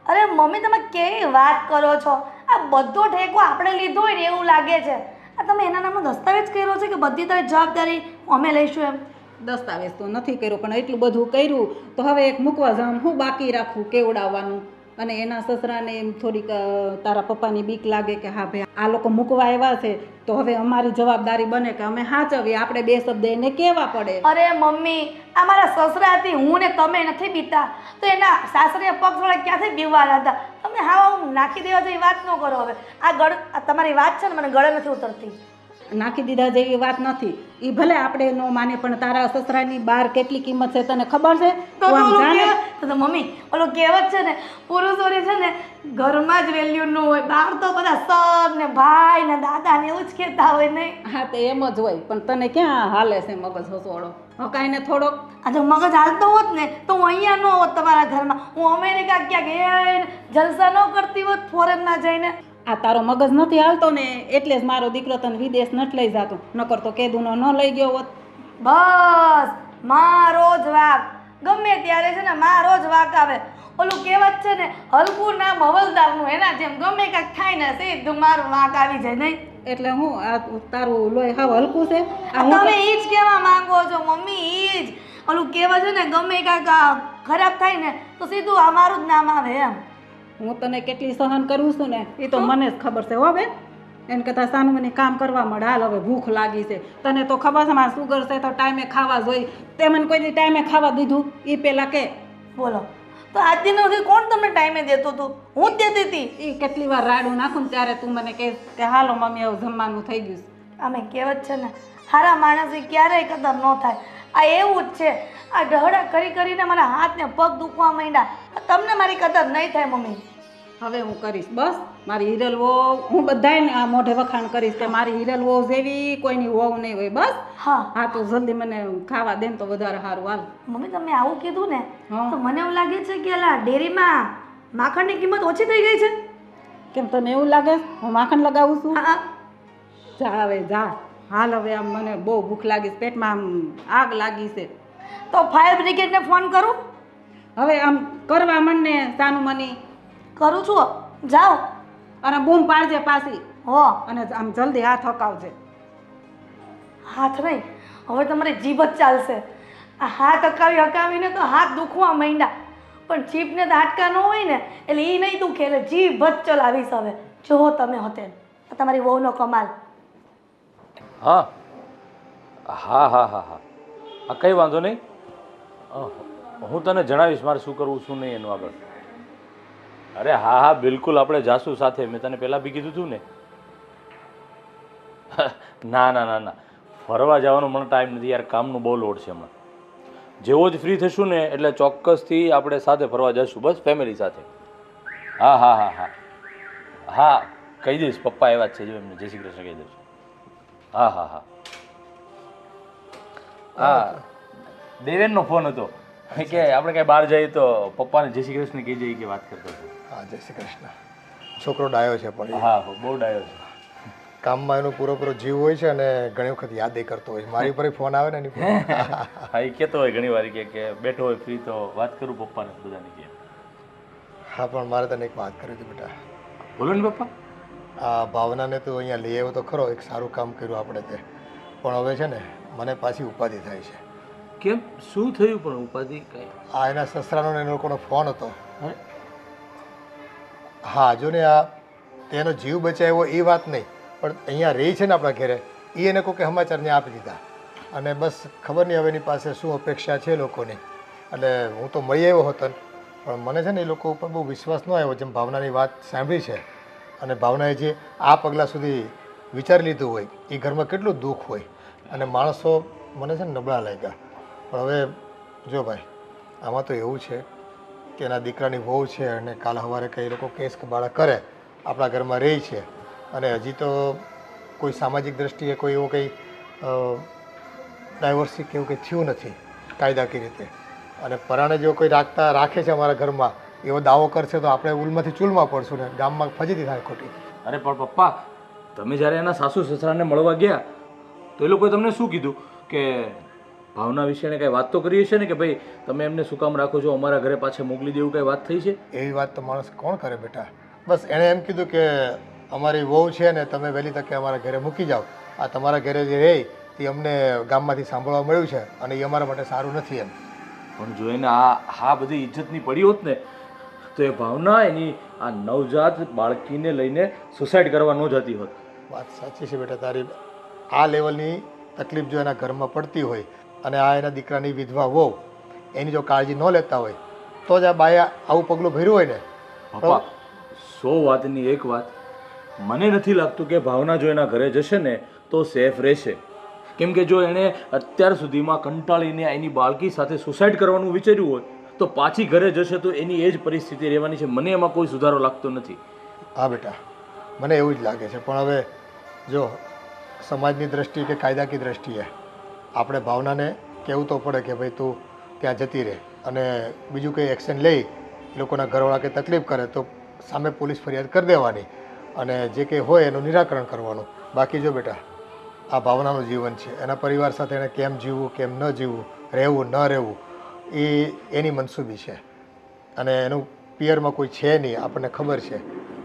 અરે મમ્મી તમે કેવી વાત કરો છો? આ બધો ઠેકો આપણે લીધો હોય ને એવું લાગે છે. આ તમે એના નામનો દસ્તાવેજ કર્યો છે કે બધી તારી જવાબદારી અમે લઈશું એમ? દસ્તાવેજ તો નથી કર્યો પણ એટલું બધું કર્યું તો હવે એક મૂકવા જવાનું હું બાકી રાખવું કેવડાવવાનું. અને એના સસરાને એમ થોડીક તારા પપ્પાની બીક લાગે કે હા ભાઈ આ લોકો મૂકવા આવ્યા છે તો હવે અમારી જવાબદારી બને કે અમે સાચવીએ, આપણે બે શબ્દ એને કહેવા પડે. અરે મમ્મી આ મારા સસરાથી હું ને તમે નથી બીતા તો એના સાસરે પગ થોડા ક્યાંથી બીવાના હતા? તમે હા હું નાખી દેવા જેવી વાત ન કરો. હવે આ તમારી વાત છે ને મને ગળે નથી ઉતરતી. નાખી દીધા જેવી વાત નથી. એ ભલે આપણે ન માને પણ તારા સસરાની બહાર કેટલી કિંમત છે તને ખબર છે? તું આમ જાણે તો મમ્મી ઓલો કહેવત છે ને પુરુષોની છે ને ઘરમાં જ વેલ્યુ ન હોય, બહાર તો બધા સર ને ભાઈ ને દાદા ને એવું જ કહેતા હોય નહીં? હા તો એમ જ હોય પણ તને ક્યાં હાલે છે મગજ હસોડો? હકાઈને થોડોક આ જો મગજ હાલતો હોત ને તો હું અહીંયા ન હોત તમારા ઘરમાં. હું અમેરિકા ક્યાંક જલસા ન કરતી હોત ફોરેનમાં જઈને. આ તારો મગજ નથી હાલતો ને એટલે જ મારો દીકરો તને વિદેશ નથી લઈ જતો, નકર તો કેદુનો ન લઈ ગયો હોત. બસ મારો જ વાક ગમે ત્યારે છે ને મારો જ વાક આવે. ઓલું કહેવત છે ને હલકું નામ હવલદારનું, એના જેમ ગમે કાંઈક થાય ને સીધું મારું વાક આવી જાય નહીં? એટલે હું આ તારું લોહી હાવ હલકું છે? આ હું તમે ઈ જ કહેવા માંગો છો મમ્મી? ઈ જ ઓલું કહેવત છે ને ગમે કાંઈક ખરાબ થાય ને તો સીધું આ મારું જ નામ આવે એમ. હું તને કેટલી સહન કરું છું ને એ તો મને જ ખબર છે હો બેન. એને કરતાં સાનું મને કામ કરવા મળે. હાલ હવે ભૂખ લાગી છે, તને તો ખબર છે મારે સુગર છે તો ટાઈમે ખાવા જોઈએ. તે મને કોઈ દી ટાઈમે ખાવા દીધું? એ પહેલાં કે બોલો તો આજ દિન સુધી કોણ તમને ટાઈમે દેતું હતું? હું જ દેતી હતી. એ કેટલી વાર રાડું નાખું ને ત્યારે તું મને કહે કે હાલો મમ્મી હવે જમવાનું થઈ ગયું છે. અમે કહેવત છે ને સારા માણસની ક્યારેય કદર ન થાય. આ એવું જ છે. આ ઢહડા કરી કરીને મારા હાથ ને પગ દુખવા માંડ્યા. તમને મારી કદર નહીં થાય મમ્મી. હવે હું કરીશ બસ. મારી હિરલ વહુ હું બધાને આ મોઢે વખાણ કરીશ કે મારી હિરલ વહુ જેવી કોઈની વહુ નહીં હોય. બસ હા હા તો જલ્દી મને ખાવા દે ને તો વધારે સારું. હાલ મમ્મી તમે આવું કીધું ને હા. તો મને એવું લાગે છે કે અલા ડેરીમાં માખણની કિંમત ઓછી થઈ ગઈ છે. કેમ તને એવું લાગે હું માખણ લગાવું છું? હા જા હવે જા. હાલ હવે આમ મને બહુ ભૂખ લાગી છે, પેટમાં આમ આગ લાગી છે. તો ફાયર બ્રિગેડને ફોન કરું? હવે આમ કરવા માંડ ને સાનું મની. કરું છું. જાઓ અને બૂમ પાડજે પાછી હો. અને આમ જલ્દી હાથ હકાવજે. હાથ નહીં હવે તમારી જીભ જ ચાલશે. આ હાથ હકાવીને તો હાથ દુખવા માંડ્યા. પણ જીભને તો હાડકા ન હોય ને એટલે એ નહીં દુખે એટલે જીભ જ ચલાવીશ હવે. જુઓ તમે હોતે તમારી વહુનો કમાલ. હા હા હા હા હા હા કંઈ વાંધો નહીં. હું તને જણાવીશ મારે શું કરવું શું નહીં એનું આગળ. અરે હા હા બિલકુલ આપણે જાશું સાથે. મેં તને પહેલાં બી કીધું હતું ને. ના ના ના ના ફરવા જવાનો મને ટાઈમ નથી યાર, કામનું બહુ લોડ છે હમણાં. જેવો જ ફ્રી થશું ને એટલે ચોક્કસથી આપણે સાથે ફરવા જઈશું બસ ફેમિલી સાથે. હા હા હા હા હા કહી દઈશ પપ્પા આવ્યા જ છે જો એમને જય શ્રી કૃષ્ણ કહી દઈશ. હા હા હા હા દેવેનનો ફોન હતો કે આપણે કાંઈ બહાર જઈએ તો પપ્પાને જય શ્રી કૃષ્ણ કહી જઈએ કે વાત કરતો હતો. હા જય શ્રી કૃષ્ણ. છોકરો ડાયો છે પણ એ હા બહુ ડાયો છે. કામમાં એનો પૂરો જીવ હોય છે અને ઘણી વખત યાદ એ કરતો હોય. મારી ઉપર ફોન આવે ને એની પર. હા એ કહેતો હોય ઘણી વાર કે બેઠો હોય ફ્રી તો વાત કરું પપ્પાને બધાને કે. હા પણ મારે તને એક વાત કરી હતી બેટા. બોલો ને પપ્પા. આ ભાવનાને તો અહીંયા લઈ આવ્યો તો ખરો, એક સારું કામ કર્યું આપણે તે. પણ હવે છે ને મને પાછી ઉપાધિ થાય છે. કેમ શું થયું પણ ઉપાધિ કઈ? આ એના સસરાનો ને એ લોકોનો ફોન હતો. હા જો ને આ તેનો જીવ બચાવ્યો એ વાત નહીં, પણ અહીંયા રહી છે ને આપણા ઘરે એ એને કોઈ સમાચારને આપી દીધા. અને બસ ખબર નહીં હવે એની પાસે શું અપેક્ષા છે લોકોની. એટલે હું તો મળી આવ્યો હતો પણ મને છે ને એ લોકો ઉપર બહુ વિશ્વાસ ન આવ્યો. જેમ ભાવનાની વાત સાંભળી છે અને ભાવનાએ જે આ પગલાં સુધી વિચારી લીધું હોય એ ઘરમાં કેટલું દુઃખ હોય અને માણસો મને છે ને નબળા લાગ્યા. પણ હવે જો ભાઈ આમાં તો એવું છે કે એના દીકરાની વહુ છે અને કાલ સવારે કંઈ લોકો કેસ કબાળા કરે આપણા ઘરમાં રહે છે અને હજી તો કોઈ સામાજિક દ્રષ્ટિએ કોઈ એવું કંઈ ડાયવર્સી કે એવું કંઈ થયું નથી કાયદાકીય રીતે અને પરાણે જો કોઈ રાખે છે અમારા ઘરમાં એવો દાવો કરશે તો આપણે ઉલમાંથી ચૂલમાં પડશું ને ગામમાં ફજીતી થાય ખોટી. અરે પણ પપ્પા, તમે જ્યારે એના સાસુ સસરાને મળવા ગયા તો એ લોકોએ તમને શું કીધું કે ભાવના વિશેને કંઈ વાત તો કરી હશે ને કે ભાઈ તમે એમને શું કામ રાખો છો, અમારા ઘરે પાછા મોકલી દેવું કંઈ વાત થઈ છે? એવી વાત તો માણસ કોણ કરે બેટા. બસ એણે એમ કીધું કે અમારી વહુ છે ને તમે વહેલી તકે અમારા ઘરે મૂકી જાઓ. આ તમારા ઘરે જે રહે તે અમને ગામમાંથી સાંભળવા મળ્યું છે અને એ અમારા માટે સારું નથી એમ. પણ જો એને આ બધી ઇજ્જતની પડી હોત ને તો એ ભાવના એની આ નવજાત બાળકીને લઈને સુસાઇડ કરવા ન જતી હોત. વાત સાચી છે બેટા તારી. આ લેવલની તકલીફ જો એના ઘરમાં પડતી હોય અને આ એના દીકરાની વિધવા વહુ એની જો કાળજી ન લેતા હોય તો જ આ બાએ આવું પગલું ભર્યું હોય ને. પપ્પા, 100 વાતની એક વાત, મને નથી લાગતું કે ભાવના જો એના ઘરે જશે ને તો સેફ રહેશે. કેમ કે જો એણે અત્યાર સુધીમાં કંટાળીને એની બાળકી સાથે સુસાઇડ કરવાનું વિચાર્યું હોય તો પાછી ઘરે જશે તો એની એ જ પરિસ્થિતિ રહેવાની છે. મને એમાં કોઈ સુધારો લાગતો નથી. હા બેટા, મને એવું જ લાગે છે. પણ હવે જો સમાજની દ્રષ્ટિએ કે કાયદાકીય દ્રષ્ટિએ આપણે ભાવનાને કહેવું તો પડે કે ભાઈ તું ત્યાં જતી રહે અને બીજું કંઈ એક્શન લઈ લોકોના ઘરવાળા કંઈ તકલીફ કરે તો સામે પોલીસ ફરિયાદ કરી દેવાની અને જે કંઈ હોય એનું નિરાકરણ કરવાનું. બાકી જો બેટા આ ભાવનાનું જીવન છે, એના પરિવાર સાથે એને કેમ જીવવું કેમ ન જીવવું, રહેવું ન રહેવું એ એની મનસૂબી છે અને એનું પિયરમાં કોઈ છે નહીં, આપણને ખબર છે.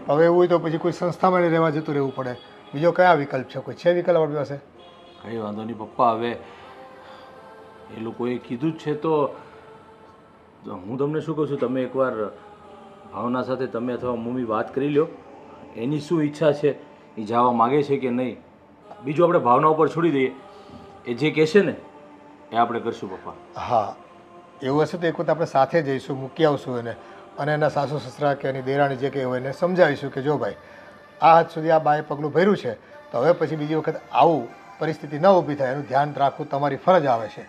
હવે એવું હોય તો પછી કોઈ સંસ્થામાં એને રહેવા જતું રહેવું પડે. બીજો કયા વિકલ્પ છે? કોઈ છે વિકલ્પ આપણી પાસે? કંઈ વાંધો નહીં પપ્પા, હવે એ લોકોએ કીધું જ છે તો હું તમને શું કહું છું, તમે એકવાર ભાવના સાથે તમે અથવા મમ્મી વાત કરી લો. એની શું ઈચ્છા છે, એ જવા માગે છે કે નહીં, બીજું આપણે ભાવના ઉપર છોડી દઈએ. એ જે કહેશે ને એ આપણે કરશું પપ્પા. હા, એવું હશે તો એક વખત આપણે સાથે જઈશું, મૂકી આવશું એને અને એના સાસુ સસરા કે એની દેરાણી જે કંઈ હોય એને સમજાવીશું કે જો ભાઈ આ હદ સુધી આ બાએ પગલું ભર્યું છે તો હવે પછી બીજી વખત આવું પરિસ્થિતિ ન ઊભી થાય એનું ધ્યાન રાખવું તમારી ફરજ આવે છે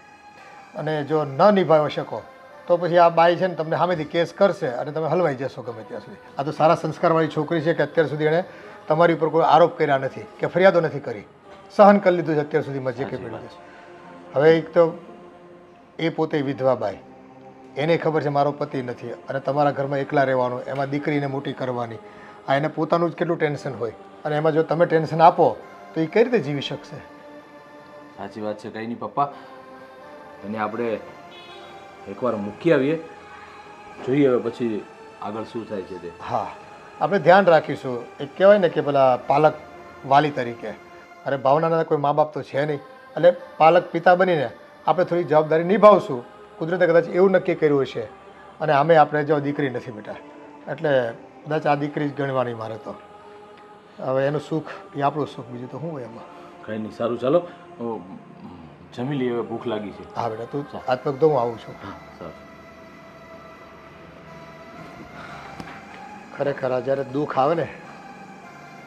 અને જો ન નિભાવી શકો તો પછી આ બાઈ છે ને તમને સામેથી કેસ કરશે અને તમે હલવાઈ જશો ગમે ત્યાં સુધી. આ તો સારા સંસ્કારવાળી છોકરી છે કે અત્યાર સુધી એણે તમારી ઉપર કોઈ આરોપ કર્યા નથી કે ફરિયાદો નથી કરી, સહન કરી લીધું છે અત્યાર સુધીમાં જે કંઈ પડ્યું છે. હવે એક તો એ પોતે વિધવા બાઈ, એને ખબર છે મારો પતિ નથી અને તમારા ઘરમાં એકલા રહેવાનું, એમાં દીકરીને મોટી કરવાની, આ એને પોતાનું જ કેટલું ટેન્શન હોય અને એમાં જો તમે ટેન્શન આપો તો એ કઈ રીતે જીવી શકશે? સાચી વાત છે. કંઈ નહીં પપ્પા, એને આપણે એકવાર મૂકી આવીએ, જોઈએ હવે પછી આગળ શું થાય છે તે. હા, આપણે ધ્યાન રાખીશું. એક કહેવાય ને કે પેલા પાલક વાલી તરીકે, અરે ભાવનાના કોઈ મા બાપ તો છે નહીં એટલે પાલક પિતા બનીને આપણે થોડી જવાબદારી નિભાવશું. કુદરતે કદાચ એવું નક્કી કર્યું હશે અને આમે આપણે જો દીકરી નથી બેટા એટલે કદાચ આ દીકરી જ ગણવાની મારે તો. હવે એનું સુખ એ આપણું સુખ, બીજું તો શું હોય એમાં. કંઈ નહીં, સારું ચાલો જમી લઈએ, હવે ભૂખ લાગી છે. હા બેટા, તું હાથ પગ તો હું આવું છું. સારું. ખરેખર આ જ્યારે દુઃખ આવે ને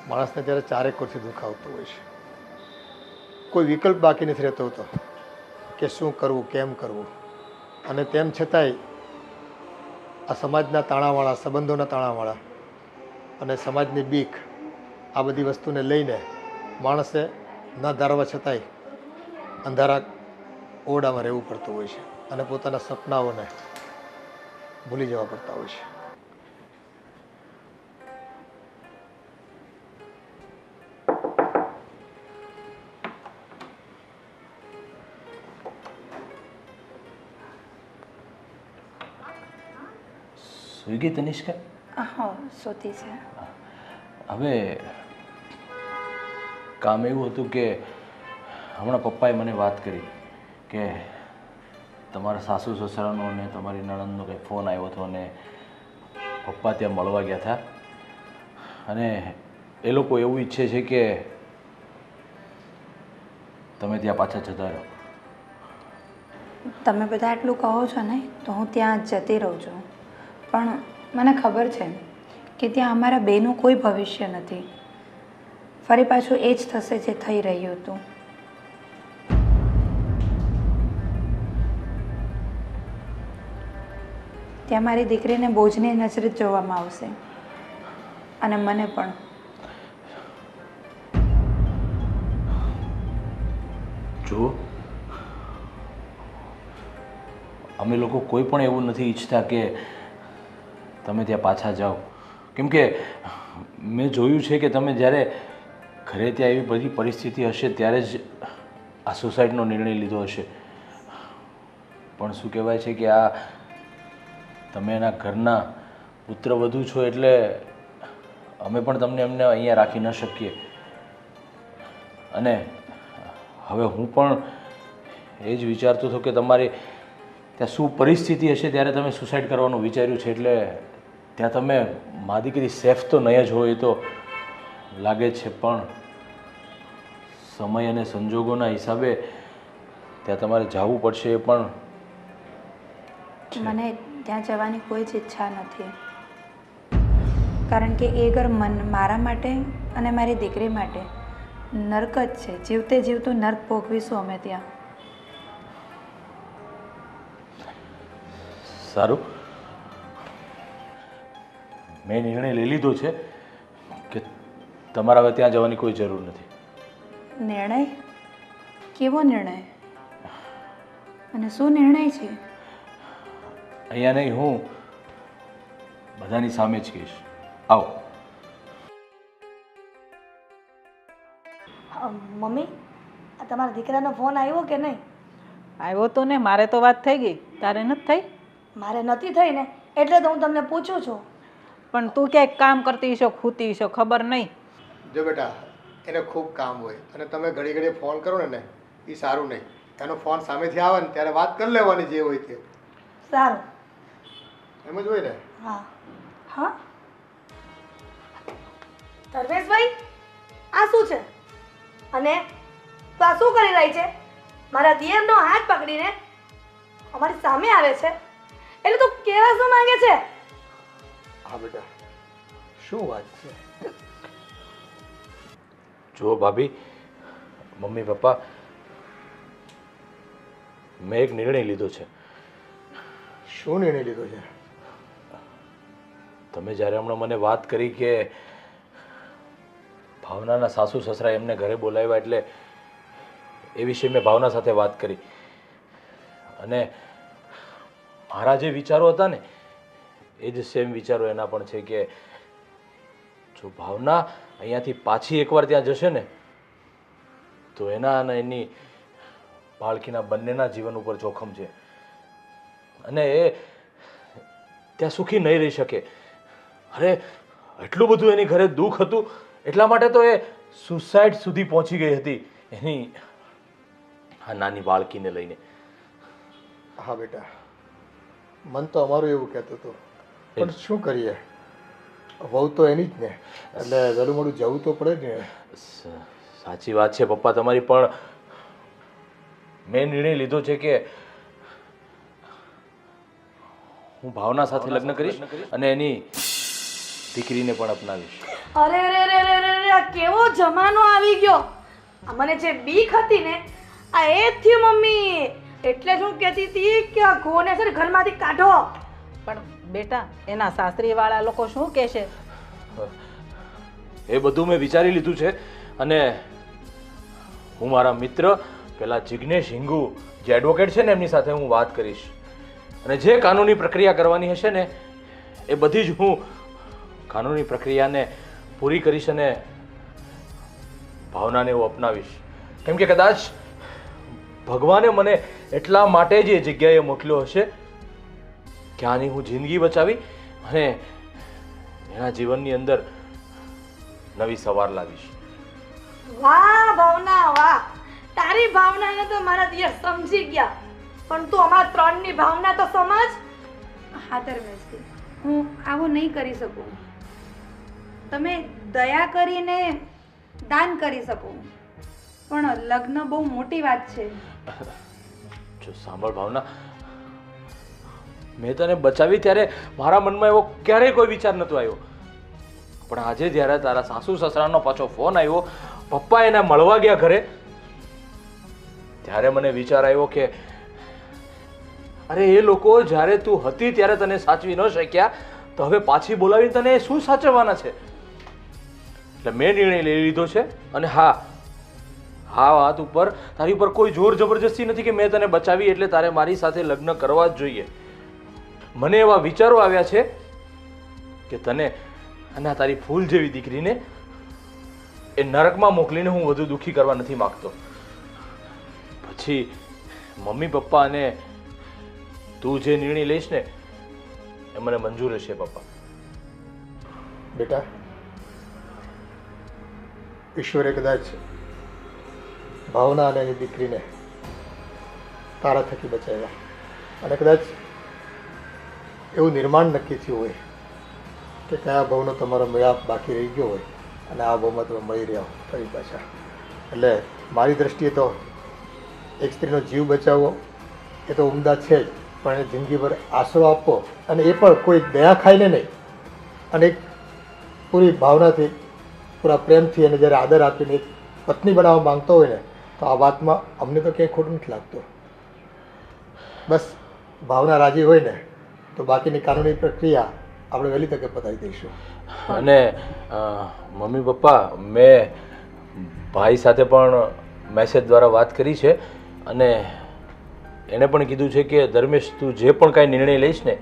માણસને ત્યારે ચારેક કોરથી દુઃખ આવતું હોય છે. કોઈ વિકલ્પ બાકી નથી રહેતો હોતો કે શું કરવું કેમ કરવું અને તેમ છતાંય આ સમાજના તાણાવાળા, સંબંધોના તાણાવાળા અને સમાજની બીક આ બધી વસ્તુને લઈને માણસે ન ધારવા છતાંય અંધારા ઓરડામાં રહેવું પડતું હોય છે અને પોતાના સપનાઓને ભૂલી જવા પડતા હોય છે. સ્વિગી તનિષ્કા? હા, સોતી છે. હવે કામ એવું હતું કે હમણાં પપ્પાએ મને વાત કરી કે તમારા સાસુ સસરાનો અને તમારી નણંદનો કંઈ ફોન આવ્યો હતો અને પપ્પા ત્યાં મળવા ગયા હતા અને એ લોકો એવું ઈચ્છે છે કે તમે ત્યાં પાછા જતા રહો. તમે બધા એટલું કહો છો ને તો હું ત્યાં જતી રહું છું, પણ મને ખબર છે કે ત્યાં અમારા બેનું કોઈ ભવિષ્ય નથી. ફરી પાછું એ જ થશે જે થઈ રહ્યું હતું. ત્યાં મારી દીકરીને બોજની નજરે જ જોવામાં આવશે અને મને પણ. જુઓ, અમે લોકો કોઈ પણ એવું નથી ઈચ્છતા કે તમે ત્યાં પાછા જાઓ, કેમ કે મેં જોયું છે કે તમે જ્યારે ઘરે ત્યાં એવી બધી પરિસ્થિતિ હશે ત્યારે જ આ સુસાઇડનો નિર્ણય લીધો હશે. પણ શું કહેવાય છે કે આ તમે એના ઘરના પુત્રવધુ છો એટલે અમે પણ તમને એમને અહીંયા રાખી ન શકીએ. અને હવે હું પણ એ જ વિચારતો હતો કે તમારી ત્યાં શું પરિસ્થિતિ હશે ત્યારે તમે સુસાઇડ કરવાનું વિચાર્યું છે, એટલે ત્યાં તમે મા દીકરી સેફ તો નહીં જ હોય એ તો લાગે છે, પણ સમય અને સંજોગોના હિસાબે ત્યાં તમારે જવું પડશે. એ પણ મને ત્યાં જવાની કોઈ જ ઈચ્છા નથી, કારણ કે એ ઘર મારા માટે અને મારી દીકરી માટે નર્ક જ છે. જીવતે જીવતું નર્ક ભોગવીશું અમે ત્યાં. સારું, મેં નિર્ણય લઈ લીધો છે કે તમારે હવે ત્યાં જવાની કોઈ જરૂર નથી. નિર્ણય? કેવો નિર્ણય અને શું નિર્ણય છે? અહીંયા નહીં, હું બધાની સામે જ કહીશ. આવો. મમ્મી, આ તમારા દીકરાનો ફોન આવ્યો કે નહીં? આવ્યો તો ને, મારે તો વાત થઈ ગઈ, તારે નથી થઈ? મારે નથી થઈ ને, એટલે તો હું તમને પૂછું છું. પણ તું ક્યાંક કામ કરતી હશો, ખૂતી હશો, ખબર નહીં. જો બેટા, એને ખૂબ કામ હોય અને તમે ઘડી ઘડી ફોન કરો ને એ સારું નહીં. એનો ફોન સામેથી આવે ને ત્યારે વાત કરી લેવાની જે હોય તે. સારું. એમ જ હોય ને? હા. હા ધર્મેશભાઈ, આ શું છે? અને તું આ શું કરી રહી છે? મારા દિયરનો હાથ પકડીને અમારી સામે આવે છે, એટલે તું કેવા શું માંગે છે? હા બેટા, શું વાત છે? જુઓ ભાભી, મમ્મી પપ્પા, મેં એક નિર્ણય લીધો છે. શું નિર્ણય લીધો છે? તમે જ્યારે હમણાં મને વાત કરી કે ભાવનાના સાસુ સસરા એમને ઘરે બોલાવ્યા, એટલે એ વિશે મેં ભાવના સાથે વાત કરી અને મારા જે વિચારો હતા ને એ જ સેમ વિચારો એના પણ છે કે જો ભાવના અહીંયાથી પાછી એકવાર ત્યાં જશે ને તો એના અને એની બાળકીના બંનેના જીવન ઉપર જોખમ છે અને એ ત્યાં સુખી નહીં રહી શકે. અરે એટલું બધું એની ઘરે દુઃખ હતું, એટલા માટે તો એ સુસાઇડ સુધી પહોંચી ગઈ હતી એની આ નાની બાળકીને લઈને. હા બેટા, મન તો અમારું એવું કહેતું હતું, પણ શું કરીએ, વહુ તો એની જ ને, એટલે વહેલું મોડું જવું તો પડે ને. સાચી વાત છે પપ્પા તમારી, પણ મેં નિર્ણય લીધો છે કે હું ભાવના સાથે લગ્ન કરીશ અને એની દીકરીને પણ અપનાવીશ. અરે રે રે રે રે રે, કેવો જમાનો આવી ગયો! આ મને જે બીક હતી ને આ એ જ થયું મમ્મી. એટલે જ હું કહેતી હતી કે આ ઘોને છે ને ઘરમાંથી કાઢો. પણ બેટા, એના સાસરીવાળા લોકો શું કહેશે? એ બધું મેં વિચારી લીધું છે અને હું મારા મિત્ર પેલા જિગ્નેશ હિંગુ જે એડવોકેટ છે ને એમની સાથે હું વાત કરીશ અને જે કાનૂની પ્રક્રિયા કરવાની હશે ને એ બધી જ હું કાનૂની પ્રક્રિયાને પૂરી કરીશ અને ભાવનાને હું અપનાવીશ. કેમ કે કદાચ ભગવાને મને એટલા માટે જ એ જગ્યાએ મોકલ્યો હશે કે આની હું જિંદગી બચાવી અને એના જીવનની અંદર નવી સવાર લાવીશ. વાહ ભાવના વાહ, તારી ભાવનાને તો મારા દિયર સમજી ગયા, પણ તું અમારા ત્રણની ભાવના તો સમજ. હા ધર્મેશજી, હું આવું નહીં કરી શકું. તમે દયા કરીને દાન કરી શકો, પણ લગ્ન બહુ મોટી વાત છે. જો સાંભળ ભાવના, મેં તને બચાવી ત્યારે મારા મનમાં એવો ક્યારેય કોઈ વિચાર નહોતો આવ્યો, પણ આજે જ્યારે તારા સાસુ સસરાનો પાછો ફોન આવ્યો, પપ્પા એને મળવા ગયા ઘરે, ત્યારે મને વિચાર આવ્યો કે અરે એ લોકો જ્યારે તું હતી ત્યારે તને સાચવી ન શક્યા, તો હવે પાછી બોલાવીને તને શું સાચવવાના છે? એટલે મેં નિર્ણય લઈ લીધો છે. અને હા, વાત ઉપર તારી ઉપર કોઈ જોર જબરજસ્તી નથી કે મેં તને બચાવી એટલે તારે મારી સાથે લગ્ન કરવા જ જોઈએ. મને એવા વિચારો આવ્યા છે કે તને અને આ તારી ફૂલ જેવી દીકરીને એ નરકમાં મોકલીને હું વધુ દુઃખી કરવા નથી માંગતો. પછી મમ્મી પપ્પા અને તું જે નિર્ણય લઈશ ને એ મને મંજૂર હશે પપ્પા. બેટા, ઈશ્વરે કદાચ ભાવના અને એની દીકરીને તારા થકી બચાવ્યા, અને કદાચ એવું નિર્માણ નક્કી થયું હોય કે કયા ભાવનો તમારો મેળાપ બાકી રહી ગયો હોય અને આ ભાવમાં તમે મળી રહ્યા હો ફરી પાછા. એટલે મારી દ્રષ્ટિએ તો એક સ્ત્રીનો જીવ બચાવવો એ તો ઉમદા છે જ, પણ એને જિંદગીભર આશરો આપવો, અને એ પણ કોઈ દયા ખાઈને નહીં, અને એક પૂરી ભાવનાથી પૂરા પ્રેમથી અને જ્યારે આદર આપીને એક પત્ની બનાવવા માંગતો હોય ને, તો આ વાતમાં અમને તો ક્યાંય ખોટું નથી લાગતું. બસ ભાવના રાજી હોય ને તો બાકીની કાનૂની પ્રક્રિયા આપણે વહેલી તકે પતાવી દઈશું. અને મમ્મી પપ્પા, મેં ભાઈ સાથે પણ મેસેજ દ્વારા વાત કરી છે, અને એણે પણ કીધું છે કે ધર્મેશ, તું જે પણ કાંઈ નિર્ણય લઈશ ને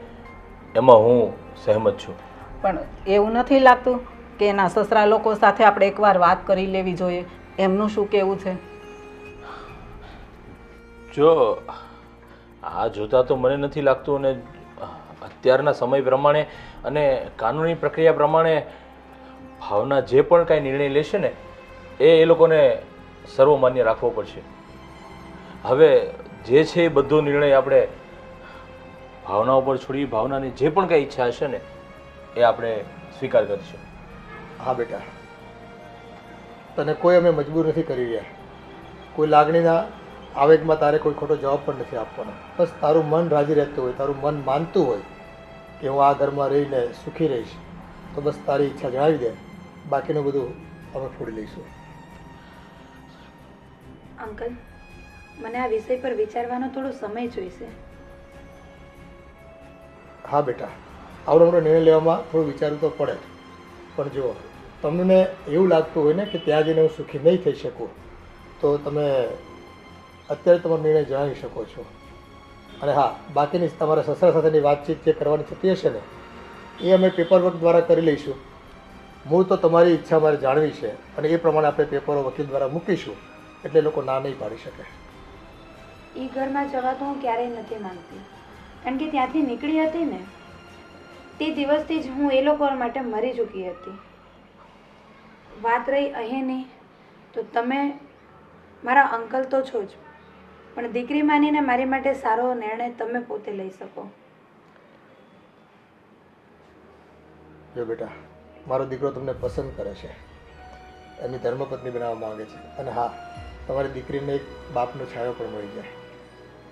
એમાં હું સહેમત છું. પણ એવું નથી લાગતું કે એના સસરા લોકો સાથે આપણે એકવાર વાત કરી લેવી જોઈએ? એમનું શું કહેવું છે? જો આ જોતા તો મને નથી લાગતું, અને અત્યારના સમય પ્રમાણે અને કાનૂની પ્રક્રિયા પ્રમાણે ભાવના જે પણ કાંઈ નિર્ણય લેશે ને એ લોકોને સર્વમાન્ય રાખવો પડશે. હવે જે છે એ બધો નિર્ણય આપણે ભાવના ઉપર છોડી, ભાવનાની જે પણ કાંઈ ઈચ્છા હશે ને એ આપણે સ્વીકાર કરીશું. હા બેટા, તને કોઈ અમે મજબૂર નથી કરી રહ્યા, કોઈ લાગણીના આવેગમાં તારે કોઈ ખોટો જવાબ પણ નથી આપવાનો. બસ તારું મન રાજી રહેતું હોય, તારું મન માનતું હોય કે હું આ ઘરમાં રહીને સુખી રહીશ, તો બસ તારી ઈચ્છા જણાવી દે, બાકીનું બધું અમે ફોડી લઈશું. અંકલ, મને આ વિષય પર વિચારવાનો થોડો સમય જોઈશે. હા બેટા, આવડો મોટો નિર્ણય લેવામાં થોડું વિચારવું તો પડે, પણ જુઓ, તમને એવું લાગતું હોય ને કે ત્યાં જઈને હું સુખી નહીં થઈ શકું, તો તમે અત્યારે તમારો નિર્ણય જણાવી શકો છો. અને હા, બાકીની તમારા સસરા સાથેની વાતચીત જે કરવાની થતી હશે ને એ અમે પેપરવર્ક દ્વારા કરી લઈશું. મૂળ તો તમારી ઈચ્છા મારે જાણવી છે, અને એ પ્રમાણે આપણે પેપરો વકીલ દ્વારા મૂકીશું, એટલે લોકો ના નહીં પાડી શકે. એ ઘરમાં જવા તો હું ક્યારેય નથી માંગતી, કારણ કે ત્યાંથી નીકળી હતી ને તે દિવસથી જ હું એ લોકો માટે મરી ચૂકી હતી. વાત રહી અહીંની, તો તમે મારા અંકલ તો છો જ, પણ દીકરી માનીને મારી માટે સારો નિર્ણય તમે પોતે લઈ શકો. જો બેટા, મારો દીકરો તમને પસંદ કરે છે, એમની ધર્મપત્ની બનાવવા માંગે છે, અને હા, તમારી દીકરીને એક બાપનો છાયો પણ મળી જાય,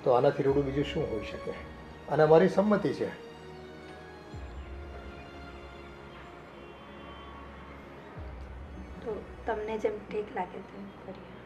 તો આનાથી રૂડું બીજું શું હોઈ શકે? અને અમારી સંમતિ છે. તો તમને જેમ ઠીક લાગે તેમ કરીએ.